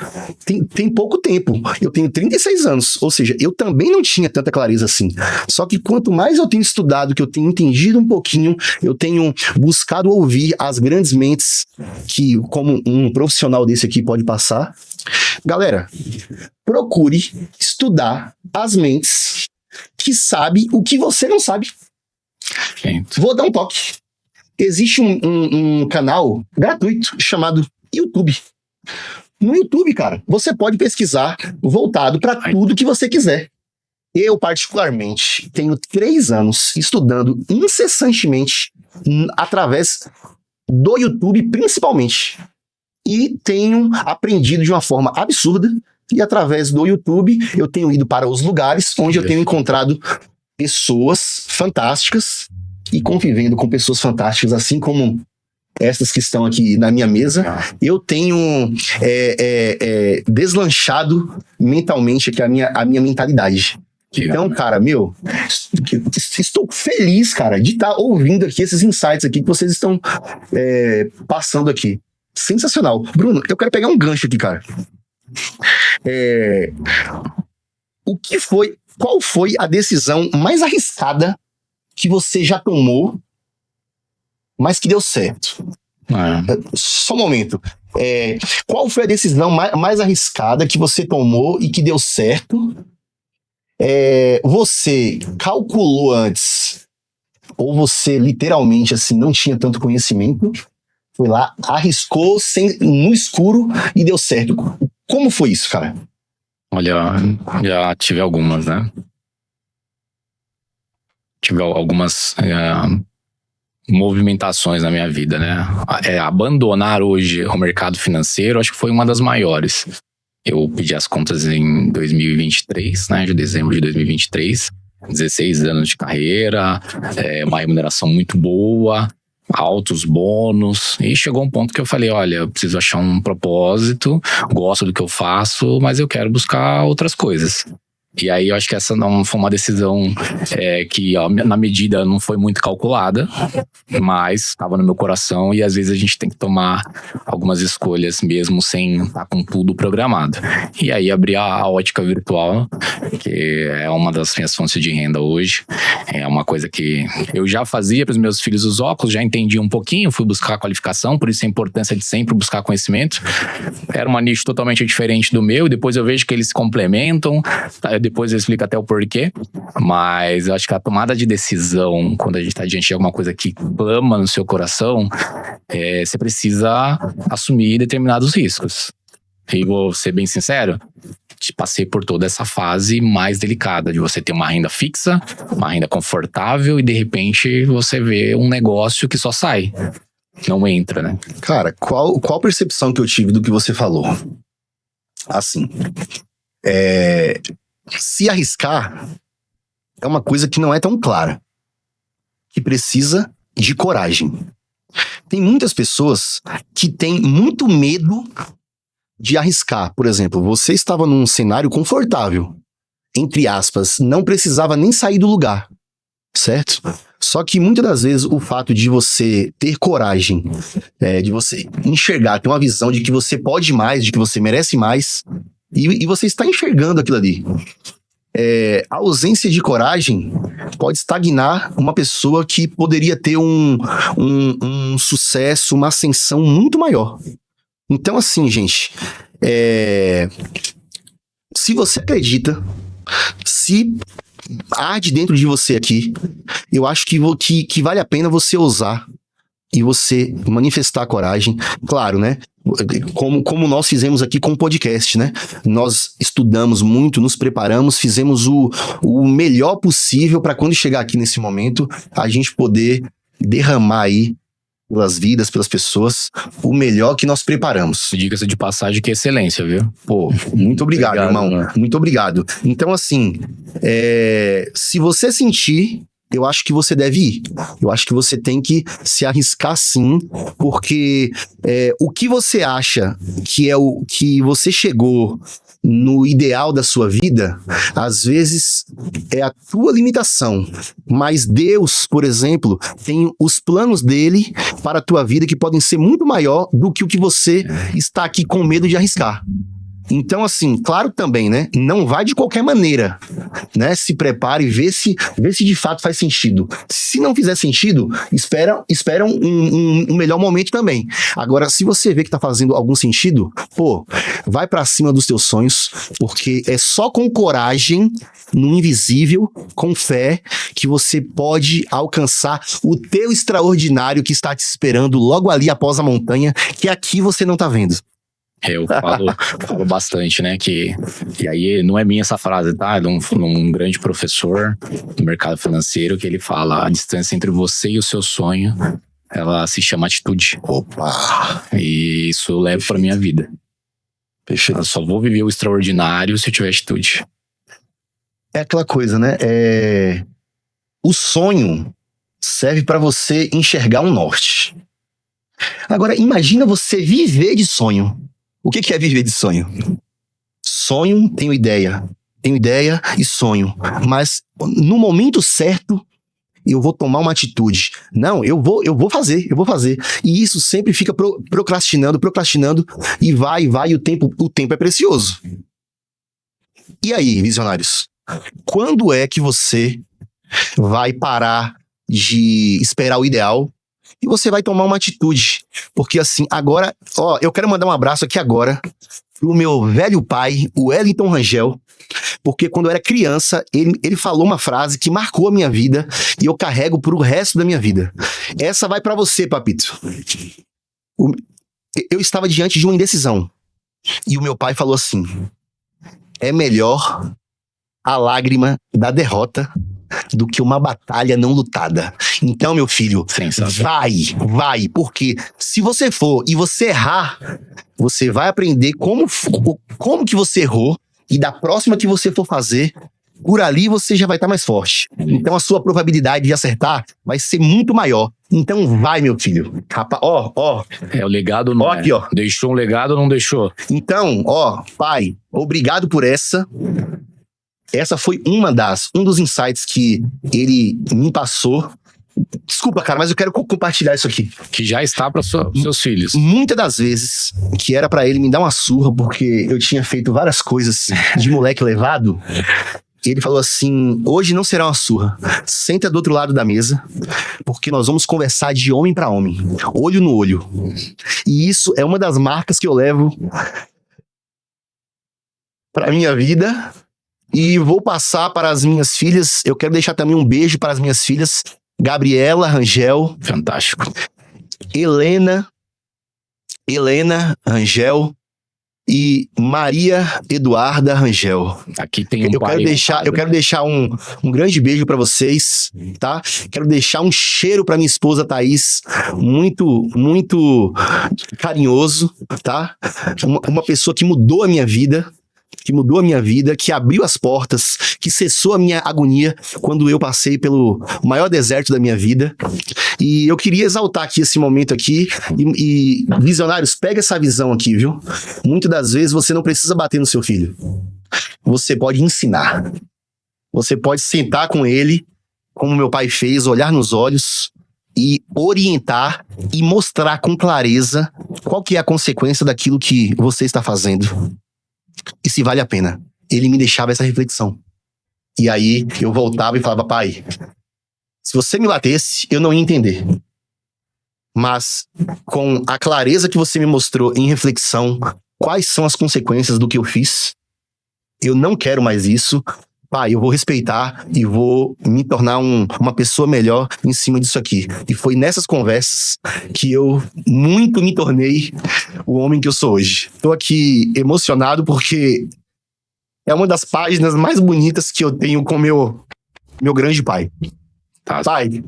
Tem pouco tempo. Eu tenho 36 anos. Ou seja, eu também não tinha tanta clareza assim. Só que quanto mais eu tenho estudado, que eu tenho entendido um pouquinho, eu tenho buscado ouvir as grandes mentes que, como um profissional desse aqui pode passar. Galera, procure estudar as mentes que sabem o que você não sabe. Vou dar um toque. Existe um canal gratuito chamado YouTube. No YouTube, cara, você pode pesquisar voltado para tudo que você quiser. Eu, particularmente, tenho 3 anos estudando incessantemente através do YouTube, principalmente. E tenho aprendido de uma forma absurda. E através do YouTube, eu tenho ido para os lugares onde eu tenho encontrado pessoas fantásticas e convivendo com pessoas fantásticas, assim como essas que estão aqui na minha mesa. Eu tenho deslanchado mentalmente aqui a minha mentalidade. Então, cara, estou feliz, cara, de estar ouvindo aqui esses insights aqui que vocês estão passando aqui. Sensacional. Bruno, eu quero pegar um gancho aqui, cara. Qual foi a decisão mais arriscada que você já tomou, mas que deu certo? Só um momento. Qual foi a decisão mais arriscada que você tomou e que deu certo? Você calculou antes, ou você literalmente assim não tinha tanto conhecimento, foi lá, arriscou no escuro e deu certo? Como foi isso, cara? Olha, já tive algumas, né? Tive algumas movimentações na minha vida, né? Abandonar hoje o mercado financeiro, acho que foi uma das maiores. Eu pedi as contas em 2023, né? De dezembro de 2023. 16 anos de carreira, uma remuneração muito boa, altos bônus, e chegou um ponto que eu falei, olha, eu preciso achar um propósito, gosto do que eu faço, mas eu quero buscar outras coisas. E aí eu acho que essa não foi uma decisão que na medida não foi muito calculada, mas estava no meu coração, e às vezes a gente tem que tomar algumas escolhas mesmo sem estar com tudo programado. E aí abri a ótica virtual, que é uma das minhas fontes de renda hoje. É uma coisa que eu já fazia para os meus filhos os óculos, já entendi um pouquinho, fui buscar qualificação, por isso a importância de sempre buscar conhecimento. Era um nicho totalmente diferente do meu, e depois eu vejo que eles se complementam. Depois eu explico até o porquê, mas eu acho que a tomada de decisão, quando a gente está diante de alguma coisa que clama no seu coração, você precisa assumir determinados riscos. E vou ser bem sincero, passei por toda essa fase mais delicada, de você ter uma renda fixa, uma renda confortável, e de repente você vê um negócio que só sai, não entra, né? Cara, qual percepção que eu tive do que você falou? assim, se arriscar é uma coisa que não é tão clara, que precisa de coragem. Tem muitas pessoas que têm muito medo de arriscar. Por exemplo, você estava num cenário confortável, entre aspas, não precisava nem sair do lugar, certo? Só que muitas das vezes o fato de você ter coragem, de você enxergar, ter uma visão de que você pode mais, de que você merece mais, e você está enxergando aquilo ali. A ausência de coragem pode estagnar uma pessoa que poderia ter um sucesso, uma ascensão muito maior. Então, assim, gente, se você acredita, se arde dentro de você aqui, eu acho que vale a pena você ousar e você manifestar a coragem. Claro, né? Como nós fizemos aqui com o podcast, né? Nós estudamos muito, nos preparamos, fizemos o melhor possível para quando chegar aqui nesse momento, a gente poder derramar aí pelas vidas, pelas pessoas, o melhor que nós preparamos. Diga-se de passagem que é excelência, viu? Pô, muito obrigado, irmão. Né? Muito obrigado. Então, assim, se você sentir, eu acho que você deve ir. Eu acho que você tem que se arriscar sim, porque o que você acha que é o que você chegou no ideal da sua vida, às vezes é a tua limitação. Mas Deus, por exemplo, tem os planos dele para a tua vida que podem ser muito maior do que o que você está aqui com medo de arriscar. Então, assim, claro também, né? Não vai de qualquer maneira, né? Se prepare e vê se de fato faz sentido. Se não fizer sentido, espera um melhor momento também. Agora, se você vê que tá fazendo algum sentido, pô, vai pra cima dos teus sonhos, porque é só com coragem, no invisível, com fé, que você pode alcançar o teu extraordinário que está te esperando logo ali após a montanha, que aqui você não tá vendo. Eu falo bastante, né, e aí não é minha essa frase, tá? É de um grande professor do mercado financeiro que ele fala: a distância entre você e o seu sonho, ela se chama atitude. Opa! E isso eu levo pra minha vida. Perfeito. Eu só vou viver o extraordinário se eu tiver atitude. É aquela coisa, né? O sonho serve para você enxergar um norte. Agora, imagina você viver de sonho. O que é viver de sonho? Sonho, tenho ideia e sonho. Mas no momento certo, eu vou tomar uma atitude. Não, eu vou fazer. E isso sempre fica procrastinando, e vai, e o tempo é precioso. E aí, visionários? Quando é que você vai parar de esperar o ideal e você vai tomar uma atitude? Porque assim, agora, eu quero mandar um abraço aqui agora pro meu velho pai, o Wellington Rangel, porque quando eu era criança, ele falou uma frase que marcou a minha vida e eu carrego pro resto da minha vida. Essa vai pra você, papito. Eu estava diante de uma indecisão e o meu pai falou assim: é melhor a lágrima da derrota do que uma batalha não lutada. Então, meu filho, vai, porque se você for e você errar, você vai aprender como que você errou, e da próxima que você for fazer, por ali você já vai estar mais forte. Então a sua probabilidade de acertar vai ser muito maior. Então vai, meu filho. Rapaz, É o legado, não aqui, ó. Deixou um legado ou não deixou? Então, pai, obrigado por essa. Essa foi um dos insights que ele me passou. Desculpa, cara, mas eu quero compartilhar isso aqui. Que já está para seus filhos. Muitas das vezes que era pra ele me dar uma surra porque eu tinha feito várias coisas de moleque levado, ele falou assim: hoje não será uma surra, senta do outro lado da mesa, porque nós vamos conversar de homem pra homem, olho no olho. E isso é uma das marcas que eu levo pra minha vida. E vou passar para as minhas filhas. Eu quero deixar também um beijo para as minhas filhas, Gabriela Rangel. Fantástico. Helena Rangel. e Maria Eduarda Rangel. Aqui tem um Eu quero deixar um grande beijo pra vocês, tá? Quero deixar um cheiro pra minha esposa Thaís, muito, muito carinhoso, tá? Uma pessoa que mudou a minha vida, que abriu as portas, que cessou a minha agonia quando eu passei pelo maior deserto da minha vida. E eu queria exaltar aqui esse momento aqui. E visionários, pega essa visão aqui, viu? Muitas das vezes você não precisa bater no seu filho. Você pode ensinar. Você pode sentar com ele, como meu pai fez, olhar nos olhos e orientar e mostrar com clareza qual que é a consequência daquilo que você está fazendo. E se vale a pena. Ele me deixava essa reflexão. E aí eu voltava e falava, pai, se você me batesse, eu não ia entender. Mas com a clareza que você me mostrou em reflexão, quais são as consequências do que eu fiz, eu não quero mais isso. Pai, eu vou respeitar e vou me tornar uma pessoa melhor em cima disso aqui. E foi nessas conversas que eu muito me tornei o homem que eu sou hoje. Tô aqui emocionado porque é uma das páginas mais bonitas que eu tenho com meu grande pai. Tá. Pai,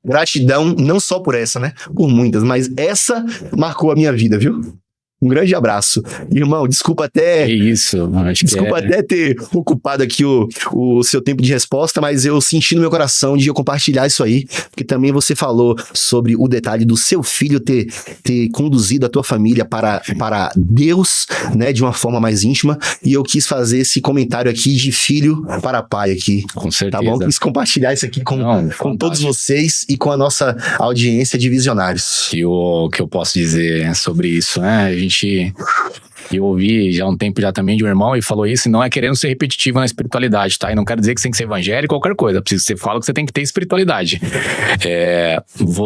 gratidão não só por essa, né? Por muitas, mas essa marcou a minha vida, viu? Um grande abraço. Irmão, desculpa até... É isso. Desculpa até ter ocupado aqui o seu tempo de resposta, mas eu senti no meu coração de eu compartilhar isso aí, porque também você falou sobre o detalhe do seu filho ter conduzido a tua família para Deus, né, de uma forma mais íntima, e eu quis fazer esse comentário aqui de filho para pai aqui. Com certeza. Tá bom? Quis compartilhar isso aqui com todos vocês e com a nossa audiência de visionários. E o que eu posso dizer sobre isso, né? Eu ouvi já há um tempo já também de um irmão e falou isso, e não é querendo ser repetitivo na espiritualidade, tá? E não quero dizer que você tem que ser evangélico ou qualquer coisa, você fala que você tem que ter espiritualidade.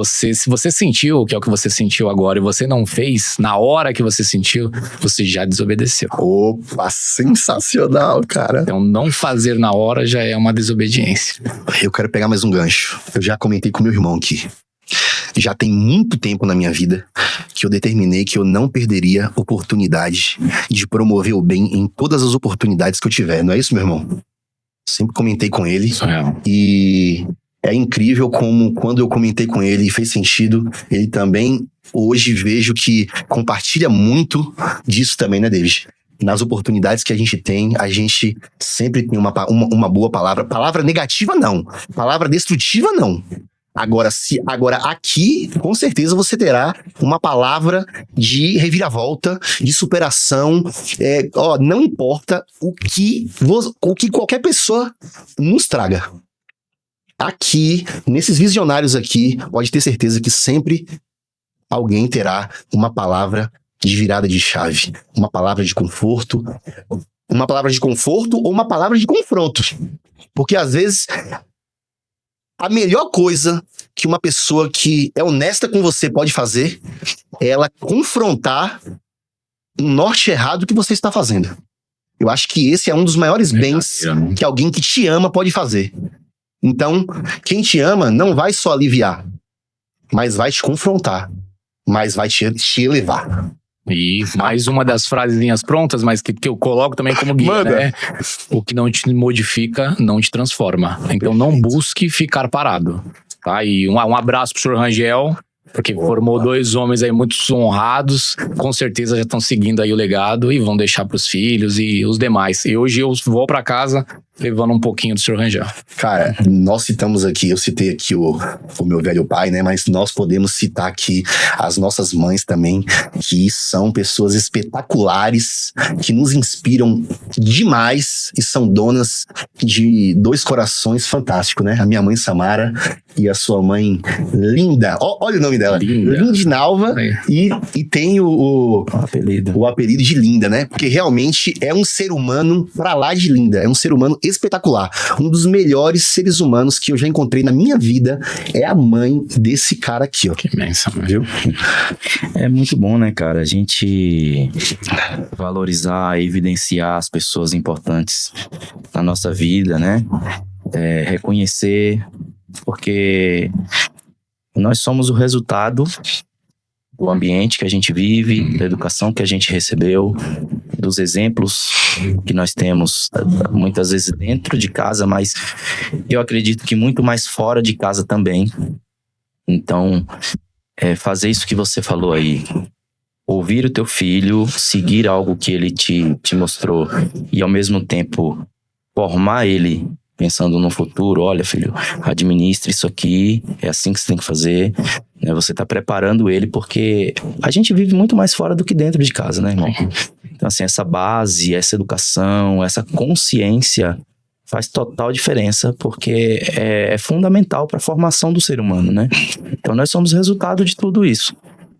Se você sentiu, que é o que você sentiu agora, e você não fez na hora que você sentiu, você já desobedeceu. Opa, sensacional, cara. Então não fazer na hora já é uma desobediência. Eu quero pegar mais um gancho. Eu já comentei com meu irmão aqui. Já tem muito tempo na minha vida que eu determinei que eu não perderia oportunidade de promover o bem em todas as oportunidades que eu tiver. Não é isso, meu irmão? Sempre comentei com ele. Isso é. E é incrível como quando eu comentei com ele e fez sentido, ele também hoje vejo que compartilha muito disso também, né, David? Nas oportunidades que a gente tem, a gente sempre tem uma boa palavra. Palavra negativa, não. Palavra destrutiva, não. Agora aqui, com certeza você terá uma palavra de reviravolta, de superação. Não importa o que qualquer pessoa nos traga. Aqui, nesses visionários aqui, pode ter certeza que sempre alguém terá uma palavra de virada de chave, uma palavra de conforto, ou uma palavra de confronto. Porque às vezes a melhor coisa que uma pessoa que é honesta com você pode fazer é ela confrontar um norte errado que você está fazendo. Eu acho que esse é um dos maiores bens que alguém que te ama pode fazer. Então, quem te ama não vai só aliviar, mas vai te confrontar, mas vai te elevar. E mais uma das frasezinhas prontas, mas que eu coloco também como guia, né? O que não te modifica, não te transforma. Então não busque ficar parado, tá? E um abraço pro senhor Rangel, porque formou 2 homens aí muito honrados, com certeza já estão seguindo aí o legado e vão deixar pros filhos e os demais. E hoje eu vou pra casa levando um pouquinho do senhor Rangel. Cara, nós citamos aqui, eu citei aqui o meu velho pai, né? Mas nós podemos citar aqui as nossas mães também, que são pessoas espetaculares, que nos inspiram demais e são donas de 2 corações fantásticos, né? A minha mãe Samara e a sua mãe Linda. Olha o nome dela. Lindinalva. E tem o apelido de Linda, né? Porque realmente é um ser humano pra lá de linda. É um ser humano espetacular. Um dos melhores seres humanos que eu já encontrei na minha vida é a mãe desse cara aqui, ó. Que imensa, viu? É muito bom, né, cara? A gente valorizar e evidenciar as pessoas importantes na nossa vida, né? Reconhecer, porque nós somos o resultado do ambiente que a gente vive, da educação que a gente recebeu, dos exemplos que nós temos, muitas vezes dentro de casa, mas eu acredito que muito mais fora de casa também. Então, fazer isso que você falou aí, ouvir o teu filho, seguir algo que ele te mostrou e ao mesmo tempo formar ele pensando no futuro. Olha, filho, administre isso aqui, é assim que você tem que fazer, né? Você está preparando ele, porque a gente vive muito mais fora do que dentro de casa, né, irmão? Então, assim, essa base, essa educação, essa consciência faz total diferença, porque é fundamental para a formação do ser humano, né? Então, nós somos resultado de tudo isso.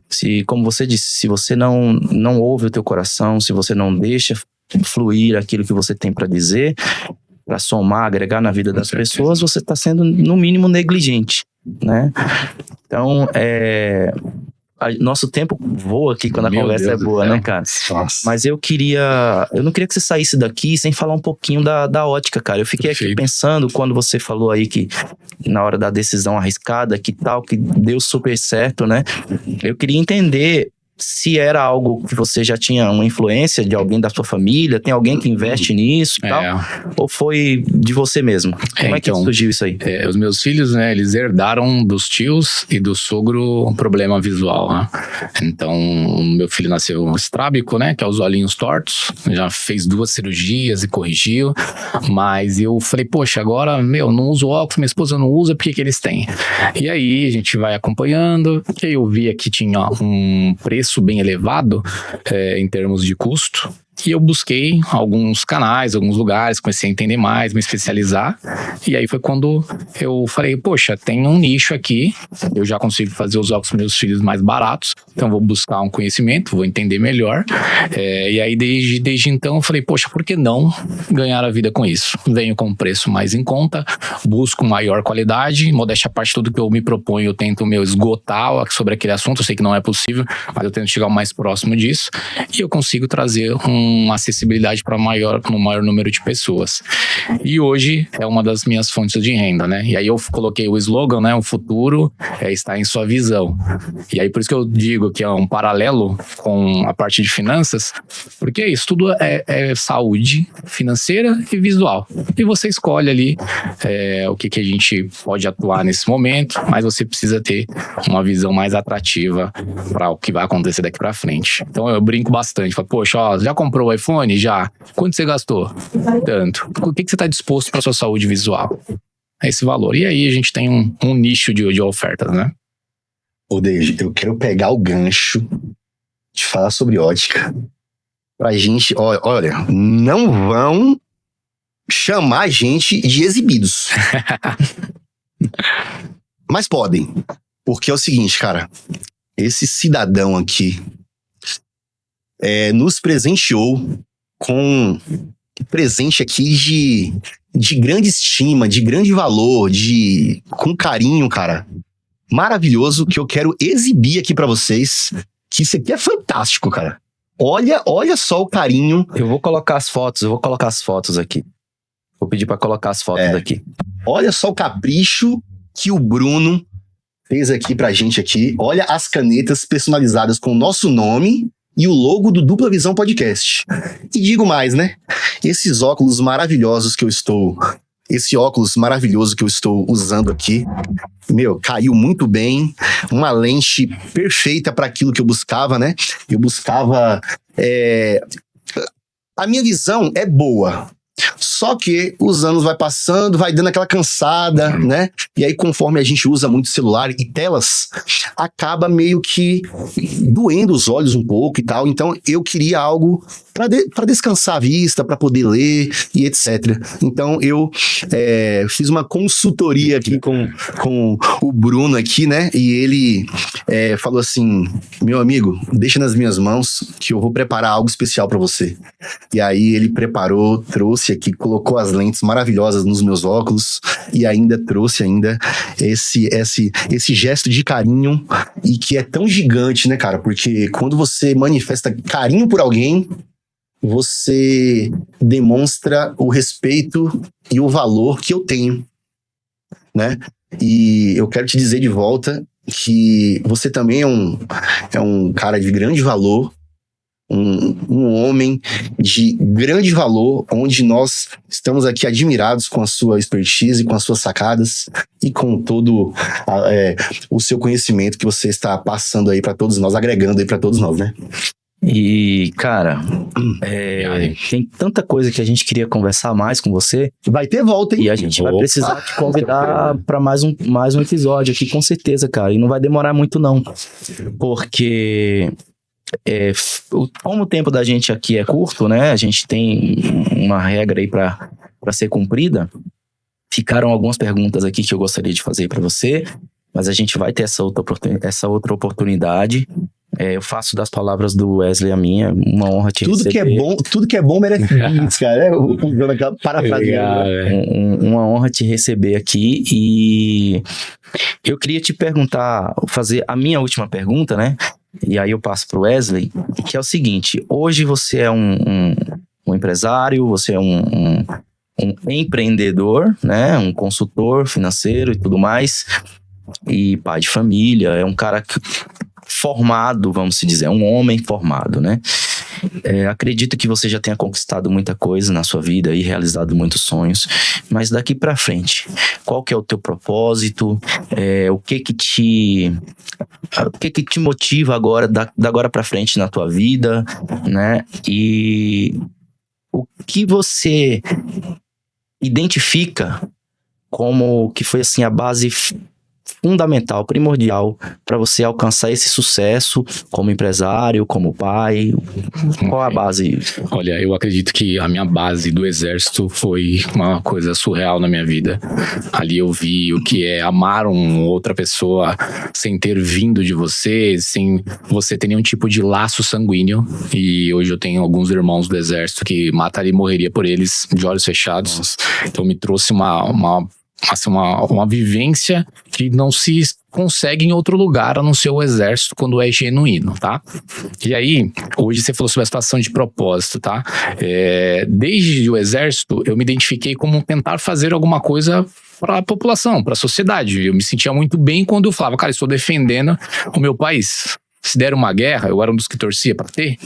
Se, como você disse, se você não ouve o teu coração, se você não deixa fluir aquilo que você tem para dizer, para somar, agregar na vida das pessoas, você está sendo, no mínimo, negligente, né? Então, nosso tempo voa aqui quando a conversa é boa, né, cara? Nossa. Mas eu não queria que você saísse daqui sem falar um pouquinho da ótica, cara. Eu fiquei aqui pensando, quando você falou aí que na hora da decisão arriscada, que tal, que deu super certo, né? Eu queria entender se era algo que você já tinha uma influência de alguém da sua família, tem alguém que investe nisso e tal, ou foi de você mesmo? Como é que surgiu isso aí? Os meus filhos, né, eles herdaram dos tios e do sogro um problema visual, né? Então, o meu filho nasceu estrábico, né, que é os olhinhos tortos, já fez 2 cirurgias e corrigiu, mas eu falei, poxa, agora, não uso óculos, minha esposa não usa, por que eles têm? E aí, a gente vai acompanhando, e aí eu vi que tinha um preço bem elevado em termos de custo. E eu busquei alguns canais, alguns lugares, comecei a entender mais, me especializar. E aí foi quando eu falei, poxa, tem um nicho aqui, eu já consigo fazer os óculos dos meus filhos mais baratos, então vou buscar um conhecimento, vou entender melhor. E aí desde então eu falei, poxa, por que não ganhar a vida com isso? Venho com um preço mais em conta, busco maior qualidade, modéstia à parte, tudo que eu me proponho, eu tento esgotar sobre aquele assunto, eu sei que não é possível, mas eu tento chegar o mais próximo disso, e eu consigo trazer uma acessibilidade para um maior número de pessoas. E hoje é uma das minhas fontes de renda, né? E aí eu coloquei o slogan, né? O futuro está em sua visão. E aí por isso que eu digo que é um paralelo com a parte de finanças, porque isso tudo é saúde financeira e visual. E você escolhe ali o que a gente pode atuar nesse momento, mas você precisa ter uma visão mais atrativa para o que vai acontecer daqui para frente. Então eu brinco bastante, falo, poxa, já comprou o iPhone? Já. Quanto você gastou? Tanto. O que você está disposto para sua saúde visual? É esse valor. E aí a gente tem um nicho de ofertas, né? Ô, Deide, eu quero pegar o gancho de falar sobre ótica. Pra gente, olha, não vão chamar a gente de exibidos. Mas podem. Porque é o seguinte, cara. Esse cidadão aqui nos presenteou com um presente aqui de grande estima, de grande valor, com carinho, cara. Maravilhoso, que eu quero exibir aqui pra vocês, que isso aqui é fantástico, cara. Olha só o carinho. Eu vou colocar as fotos aqui. Vou pedir pra colocar as fotos aqui. Olha só o capricho que o Bruno fez aqui pra gente aqui. Olha as canetas personalizadas com o nosso nome e o logo do Dupla Visão Podcast. E digo mais, né? Esse óculos maravilhoso que eu estou usando aqui, caiu muito bem. Uma lente perfeita para aquilo que eu buscava, né? Eu buscava... A minha visão é boa. Só que os anos vai passando, vai dando aquela cansada, né? E aí, conforme a gente usa muito celular e telas, acaba meio que doendo os olhos um pouco e tal. Então, eu queria algo para descansar a vista, para poder ler e etc. Então, eu fiz uma consultoria aqui com o Bruno aqui, né? E ele falou assim, meu amigo, deixa nas minhas mãos que eu vou preparar algo especial para você. E aí, ele preparou, trouxe aqui, colocou as lentes maravilhosas nos meus óculos e ainda trouxe esse gesto de carinho, e que é tão gigante, né, cara? Porque quando você manifesta carinho por alguém, você demonstra o respeito e o valor que eu tenho, né? E eu quero te dizer de volta que você também é um cara de grande valor, um homem de grande valor, onde nós estamos aqui admirados com a sua expertise, com as suas sacadas e com todo o seu conhecimento que você está passando aí para todos nós, agregando aí para todos nós, né? E, cara, tem tanta coisa que a gente queria conversar mais com você. Vai ter volta, hein? E a gente vai precisar te convidar para mais um episódio aqui, com certeza, cara. E não vai demorar muito, não. Porque... como o tempo da gente aqui é curto, né? A gente tem uma regra aí para ser cumprida. Ficaram algumas perguntas aqui que eu gostaria de fazer para você, mas a gente vai ter essa outra oportunidade. Eu faço das palavras do Wesley a minha, uma honra te receber. Tudo que é bom merece isso, cara. Usando aquela parafrase. Uma honra te receber aqui, e eu queria te perguntar, fazer a minha última pergunta, né? E aí eu passo pro Wesley, que é o seguinte: hoje você é um empresário, você é um empreendedor, né? Um consultor financeiro e tudo mais, e pai de família, é um cara formado, vamos dizer, um homem formado, né? Acredito que você já tenha conquistado muita coisa na sua vida e realizado muitos sonhos, mas daqui pra frente, qual que é o teu propósito? O que que te motiva agora, da agora pra frente na tua vida, né? E o que você identifica como que foi assim a base fundamental, primordial para você alcançar esse sucesso como empresário, como pai? Qual a base? Olha, eu acredito que a minha base do exército foi uma coisa surreal na minha vida. Ali eu vi o que é amar uma outra pessoa sem ter vindo de você, sem você ter nenhum tipo de laço sanguíneo. E hoje eu tenho alguns irmãos do exército que mataria e morreria por eles de olhos fechados. Então me trouxe uma vivência que não se consegue em outro lugar a não ser o exército quando é genuíno, tá? E aí, hoje você falou sobre a situação de propósito, tá? Desde o exército, eu me identifiquei como tentar fazer alguma coisa para a população, para a sociedade. Eu me sentia muito bem quando eu falava, cara, estou defendendo o meu país. Se der uma guerra, eu era um dos que torcia pra ter.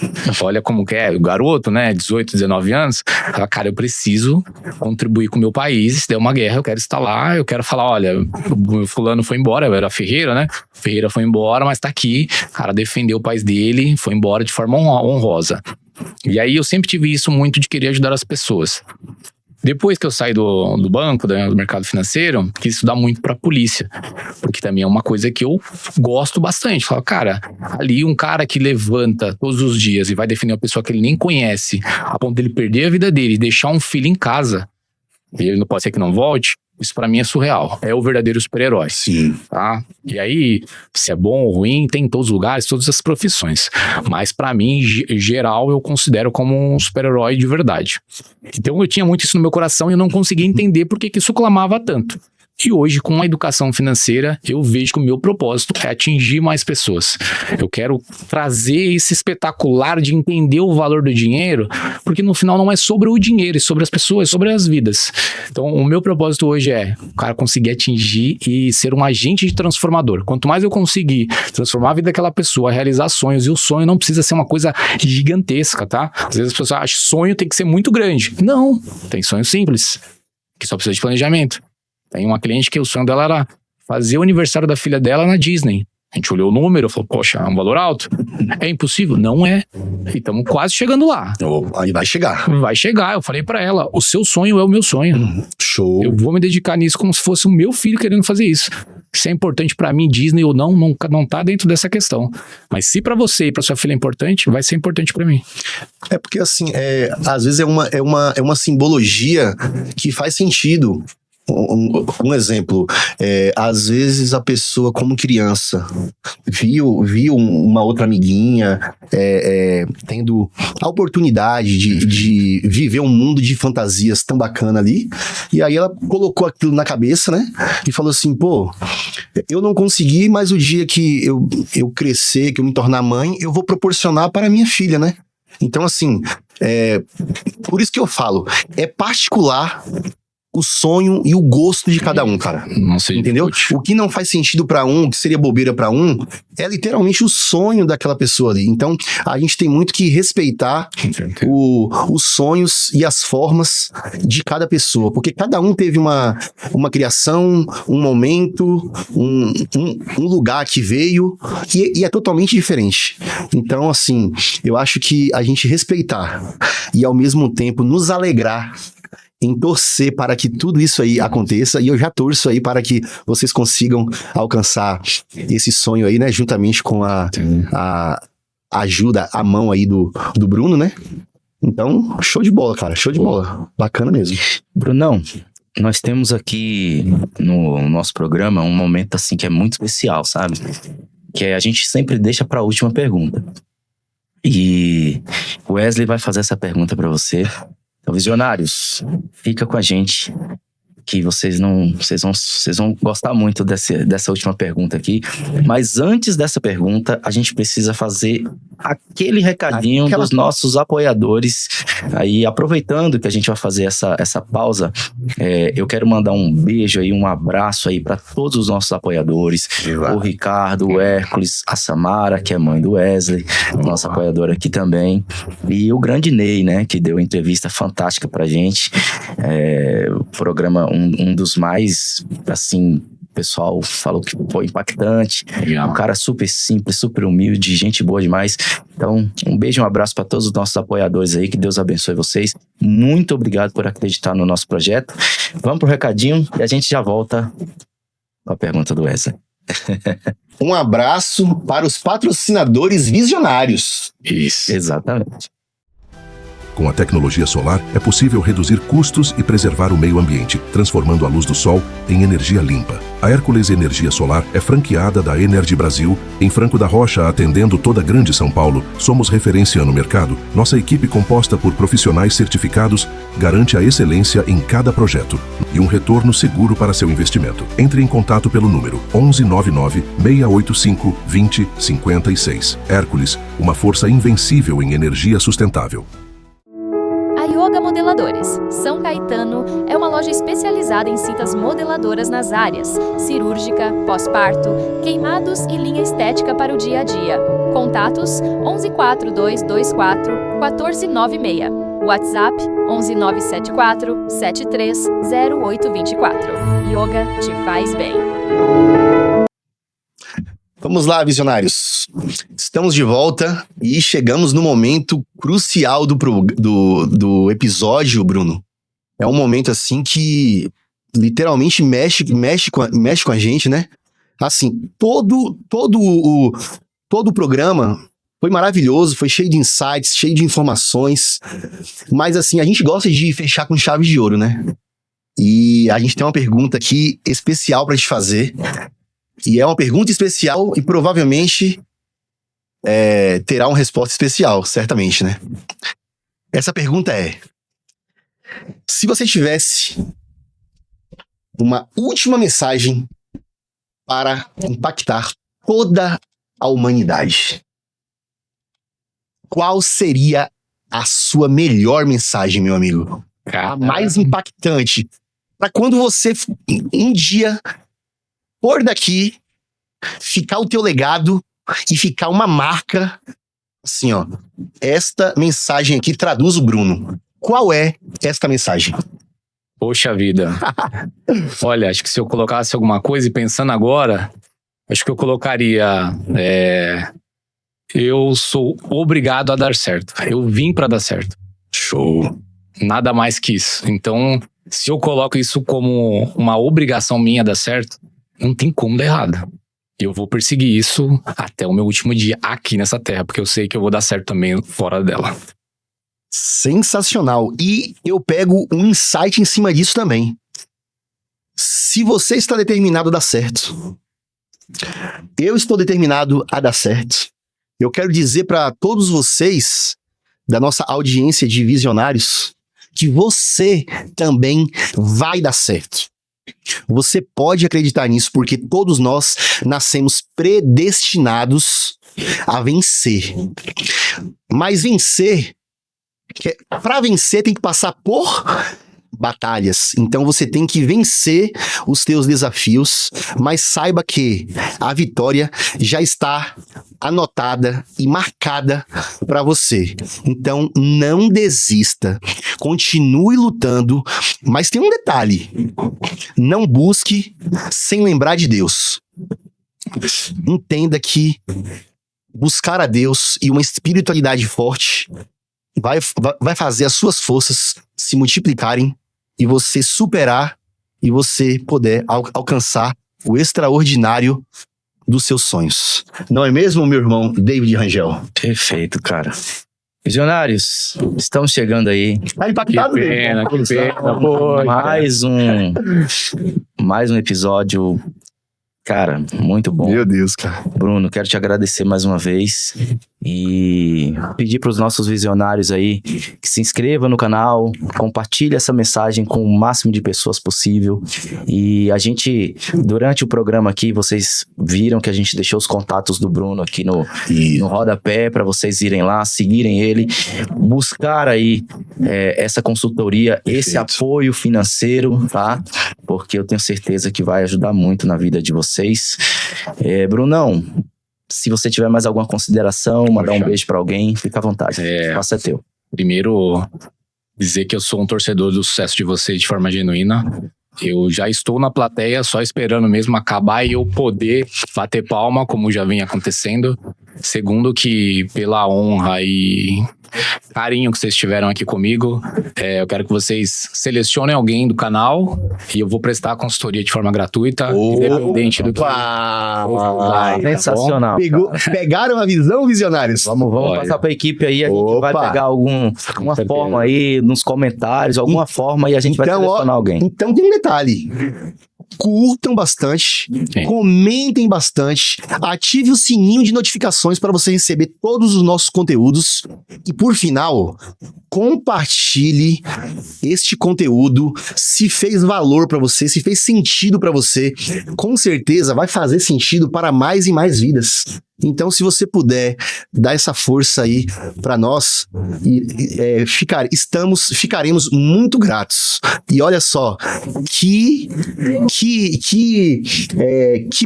Olha como que é, o garoto, né, 18, 19 anos, fala, cara, eu preciso contribuir com o meu país. Se der uma guerra, eu quero estar lá, eu quero falar, olha, o fulano foi embora, eu era Ferreira, né? Ferreira foi embora, mas tá aqui, cara, defendeu o país dele, foi embora de forma honrosa. E aí eu sempre tive isso muito de querer ajudar as pessoas. Depois que eu saí do banco, do mercado financeiro, quis estudar muito pra polícia, porque também é uma coisa que eu gosto bastante. Falo, cara, ali um cara que levanta todos os dias e vai defender uma pessoa que ele nem conhece, a ponto dele perder a vida dele e deixar um filho em casa, e ele não pode ser que não volte, isso pra mim é surreal. É o verdadeiro super-herói. Sim. Tá? E aí, se é bom ou ruim, tem em todos os lugares, todas as profissões. Mas pra mim, em geral, eu considero como um super-herói de verdade. Então eu tinha muito isso no meu coração e eu não conseguia entender por que isso clamava tanto. E hoje, com a educação financeira, eu vejo que o meu propósito é atingir mais pessoas. Eu quero trazer esse espetacular de entender o valor do dinheiro, porque no final não é sobre o dinheiro, é sobre as pessoas, é sobre as vidas. Então, o meu propósito hoje é o cara conseguir atingir e ser um agente de transformador. Quanto mais eu conseguir transformar a vida daquela pessoa, realizar sonhos, e o sonho não precisa ser uma coisa gigantesca, tá? Às vezes as pessoas acham que sonho tem que ser muito grande. Não, tem sonho simples, que só precisa de planejamento. Tem uma cliente que o sonho dela era fazer o aniversário da filha dela na Disney. A gente olhou o número e falou, poxa, é um valor alto. É impossível? Não é. E estamos quase chegando lá. Aí vai chegar. Vai chegar. Eu falei pra ela, o seu sonho é o meu sonho. Show. Eu vou me dedicar nisso como se fosse o meu filho querendo fazer isso. Se é importante pra mim, Disney ou não tá dentro dessa questão. Mas se pra você e pra sua filha é importante, vai ser importante pra mim. É porque assim, às vezes é uma simbologia que faz sentido. Um exemplo, às vezes a pessoa como criança viu uma outra amiguinha tendo a oportunidade de viver um mundo de fantasias tão bacana ali, e aí ela colocou aquilo na cabeça, né, e falou assim, pô, eu não consegui, mas o dia que eu crescer, que eu me tornar mãe, eu vou proporcionar para minha filha, né? Então assim, por isso que eu falo, é particular o sonho e o gosto de cada um, cara. Não sei. Entendeu? O que não faz sentido pra um, que seria bobeira pra um, é literalmente o sonho daquela pessoa ali. Então, a gente tem muito que respeitar os sonhos e as formas de cada pessoa, porque cada um teve uma criação, um momento, um lugar que veio, e é totalmente diferente. Então, assim, eu acho que a gente respeitar e ao mesmo tempo nos alegrar em torcer para que tudo isso aí aconteça, e eu já torço aí para que vocês consigam alcançar esse sonho aí, né, juntamente com a ajuda, a mão aí do Bruno, né? Então, show de bola, cara, show de bola, bacana mesmo. Brunão, nós temos aqui no nosso programa um momento assim que é muito especial, sabe? Que a gente sempre deixa para a última pergunta. E o Wesley vai fazer essa pergunta para você. Então, visionários, fica com a gente, que vocês vão gostar muito dessa última pergunta aqui. Mas antes dessa pergunta, a gente precisa fazer aquele recadinho dos nossos apoiadores. Aí, aproveitando que a gente vai fazer essa pausa, eu quero mandar um beijo aí, um abraço aí para todos os nossos apoiadores. O Ricardo, o Hércules, a Samara, que é mãe do Wesley, nossa apoiadora aqui também. E o grande Ney, né, que deu uma entrevista fantástica pra gente. O programa, um dos mais, assim, o pessoal falou que foi impactante. Um cara super simples, super humilde, gente boa demais. Então, um beijo e um abraço para todos os nossos apoiadores aí, que Deus abençoe vocês. Muito obrigado por acreditar no nosso projeto. Vamos pro recadinho e a gente já volta com a pergunta do Wesley. Um abraço para os patrocinadores visionários. Isso. Exatamente. Com a tecnologia solar, é possível reduzir custos e preservar o meio ambiente, transformando a luz do sol em energia limpa. A Hércules Energia Solar é franqueada da Energy Brasil, em Franco da Rocha, atendendo toda a Grande São Paulo. Somos referência no mercado. Nossa equipe, composta por profissionais certificados, garante a excelência em cada projeto e um retorno seguro para seu investimento. Entre em contato pelo número 1199 685 2056. Hércules, uma força invencível em energia sustentável. Yoga Modeladores. São Caetano é uma loja especializada em cintas modeladoras nas áreas cirúrgica, pós-parto, queimados e linha estética para o dia a dia. Contatos 114224 1496. WhatsApp 11974 730824. Yoga te faz bem. Vamos lá, visionários. Estamos de volta e chegamos no momento crucial do episódio, Bruno. É um momento assim que literalmente mexe com a gente, né? Assim, todo o programa foi maravilhoso, foi cheio de insights, cheio de informações. Mas assim, a gente gosta de fechar com chave de ouro, né? E a gente tem uma pergunta aqui especial pra te fazer. E é uma pergunta especial e provavelmente terá uma resposta especial, certamente, né? Essa pergunta é: se você tivesse uma última mensagem para impactar toda a humanidade, qual seria a sua melhor mensagem, meu amigo? A mais impactante. Para quando você um dia por daqui, ficar o teu legado e ficar uma marca, assim, ó. Esta mensagem aqui traduz o Bruno. Qual é esta mensagem? Poxa vida. Olha, acho que se eu colocasse alguma coisa, e pensando agora, acho que eu colocaria... eu sou obrigado a dar certo. Eu vim pra dar certo. Show. Nada mais que isso. Então, se eu coloco isso como uma obrigação minha dar certo, não tem como dar errado. Eu vou perseguir isso até o meu último dia aqui nessa terra, porque eu sei que eu vou dar certo também fora dela. Sensacional. E eu pego um insight em cima disso também. Se você está determinado a dar certo, eu estou determinado a dar certo. Eu quero dizer para todos vocês, da nossa audiência de visionários, que você também vai dar certo. Você pode acreditar nisso, porque todos nós nascemos predestinados a vencer. Mas vencer, para vencer tem que passar por batalhas. Então você tem que vencer os teus desafios, mas saiba que a vitória já está anotada e marcada para você. Então não desista, continue lutando, mas tem um detalhe: não busque sem lembrar de Deus. Entenda que buscar a Deus e uma espiritualidade forte vai fazer as suas forças se multiplicarem e você superar e você poder alcançar o extraordinário dos seus sonhos. Não é mesmo, meu irmão David Rangel? Perfeito, cara. Visionários, estamos chegando aí. Tá impactado, Que pena, David? que pena. Pô, mais um episódio, cara, muito bom. Meu Deus, cara. Bruno, quero te agradecer mais uma vez e pedir para os nossos visionários aí que se inscrevam no canal, compartilhe essa mensagem com o máximo de pessoas possível. E a gente, durante o programa aqui, vocês viram que a gente deixou os contatos do Bruno aqui no rodapé para vocês irem lá, seguirem ele, buscar aí essa consultoria, esse apoio financeiro, tá? Porque eu tenho certeza que vai ajudar muito na vida de vocês. Brunão, se você tiver mais alguma consideração, mandar um beijo pra alguém, fica à vontade. O espaço é teu. Primeiro, dizer que eu sou um torcedor do sucesso de vocês de forma genuína. Eu já estou na plateia, só esperando mesmo acabar e eu poder bater palma, como já vem acontecendo. Segundo, que pela honra e carinho que vocês tiveram aqui comigo, eu quero que vocês selecionem alguém do canal e eu vou prestar a consultoria de forma gratuita, independente do que... Sensacional. Pegaram a visão, visionários? Vamos passar pra equipe aí, a gente vai pegar alguma forma aí nos comentários, alguma forma, e a gente vai selecionar alguém. Então tem um detalhe: curtam bastante, comentem bastante, ative o sininho de notificações para você receber todos os nossos conteúdos e, por final, compartilhe este conteúdo. Se fez valor para você, se fez sentido para você, com certeza vai fazer sentido para mais e mais vidas. Então, se você puder dar essa força aí para nós, ficaremos muito gratos. E olha só, que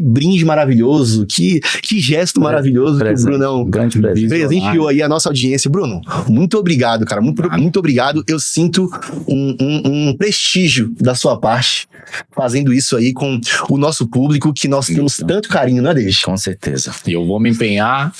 brinde maravilhoso, que gesto maravilhoso que o Brunão presenteou aí a nossa audiência. Bruno, muito obrigado, cara, muito obrigado. Eu sinto um prestígio da sua parte fazendo isso aí com o nosso público, que nós temos tanto carinho, não é, Deide? Com certeza. E eu vou me empenhar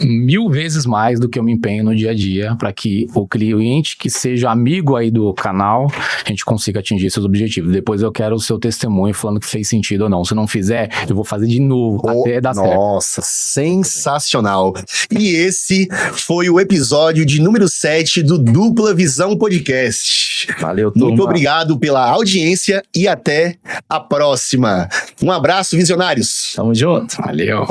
1000 vezes mais do que eu me empenho no dia a dia para que o cliente que seja amigo aí do canal, a gente consiga atingir seus objetivos. Depois eu quero o seu testemunho falando que fez sentido ou não. Se não fizer, eu vou fazer de novo até dar certo. Nossa, sensacional. E esse foi o episódio de número 7 do Dupla Visão Podcast. Valeu, turma. Muito obrigado pela audiência e até a próxima. Um abraço, visionários. Tamo junto. Valeu.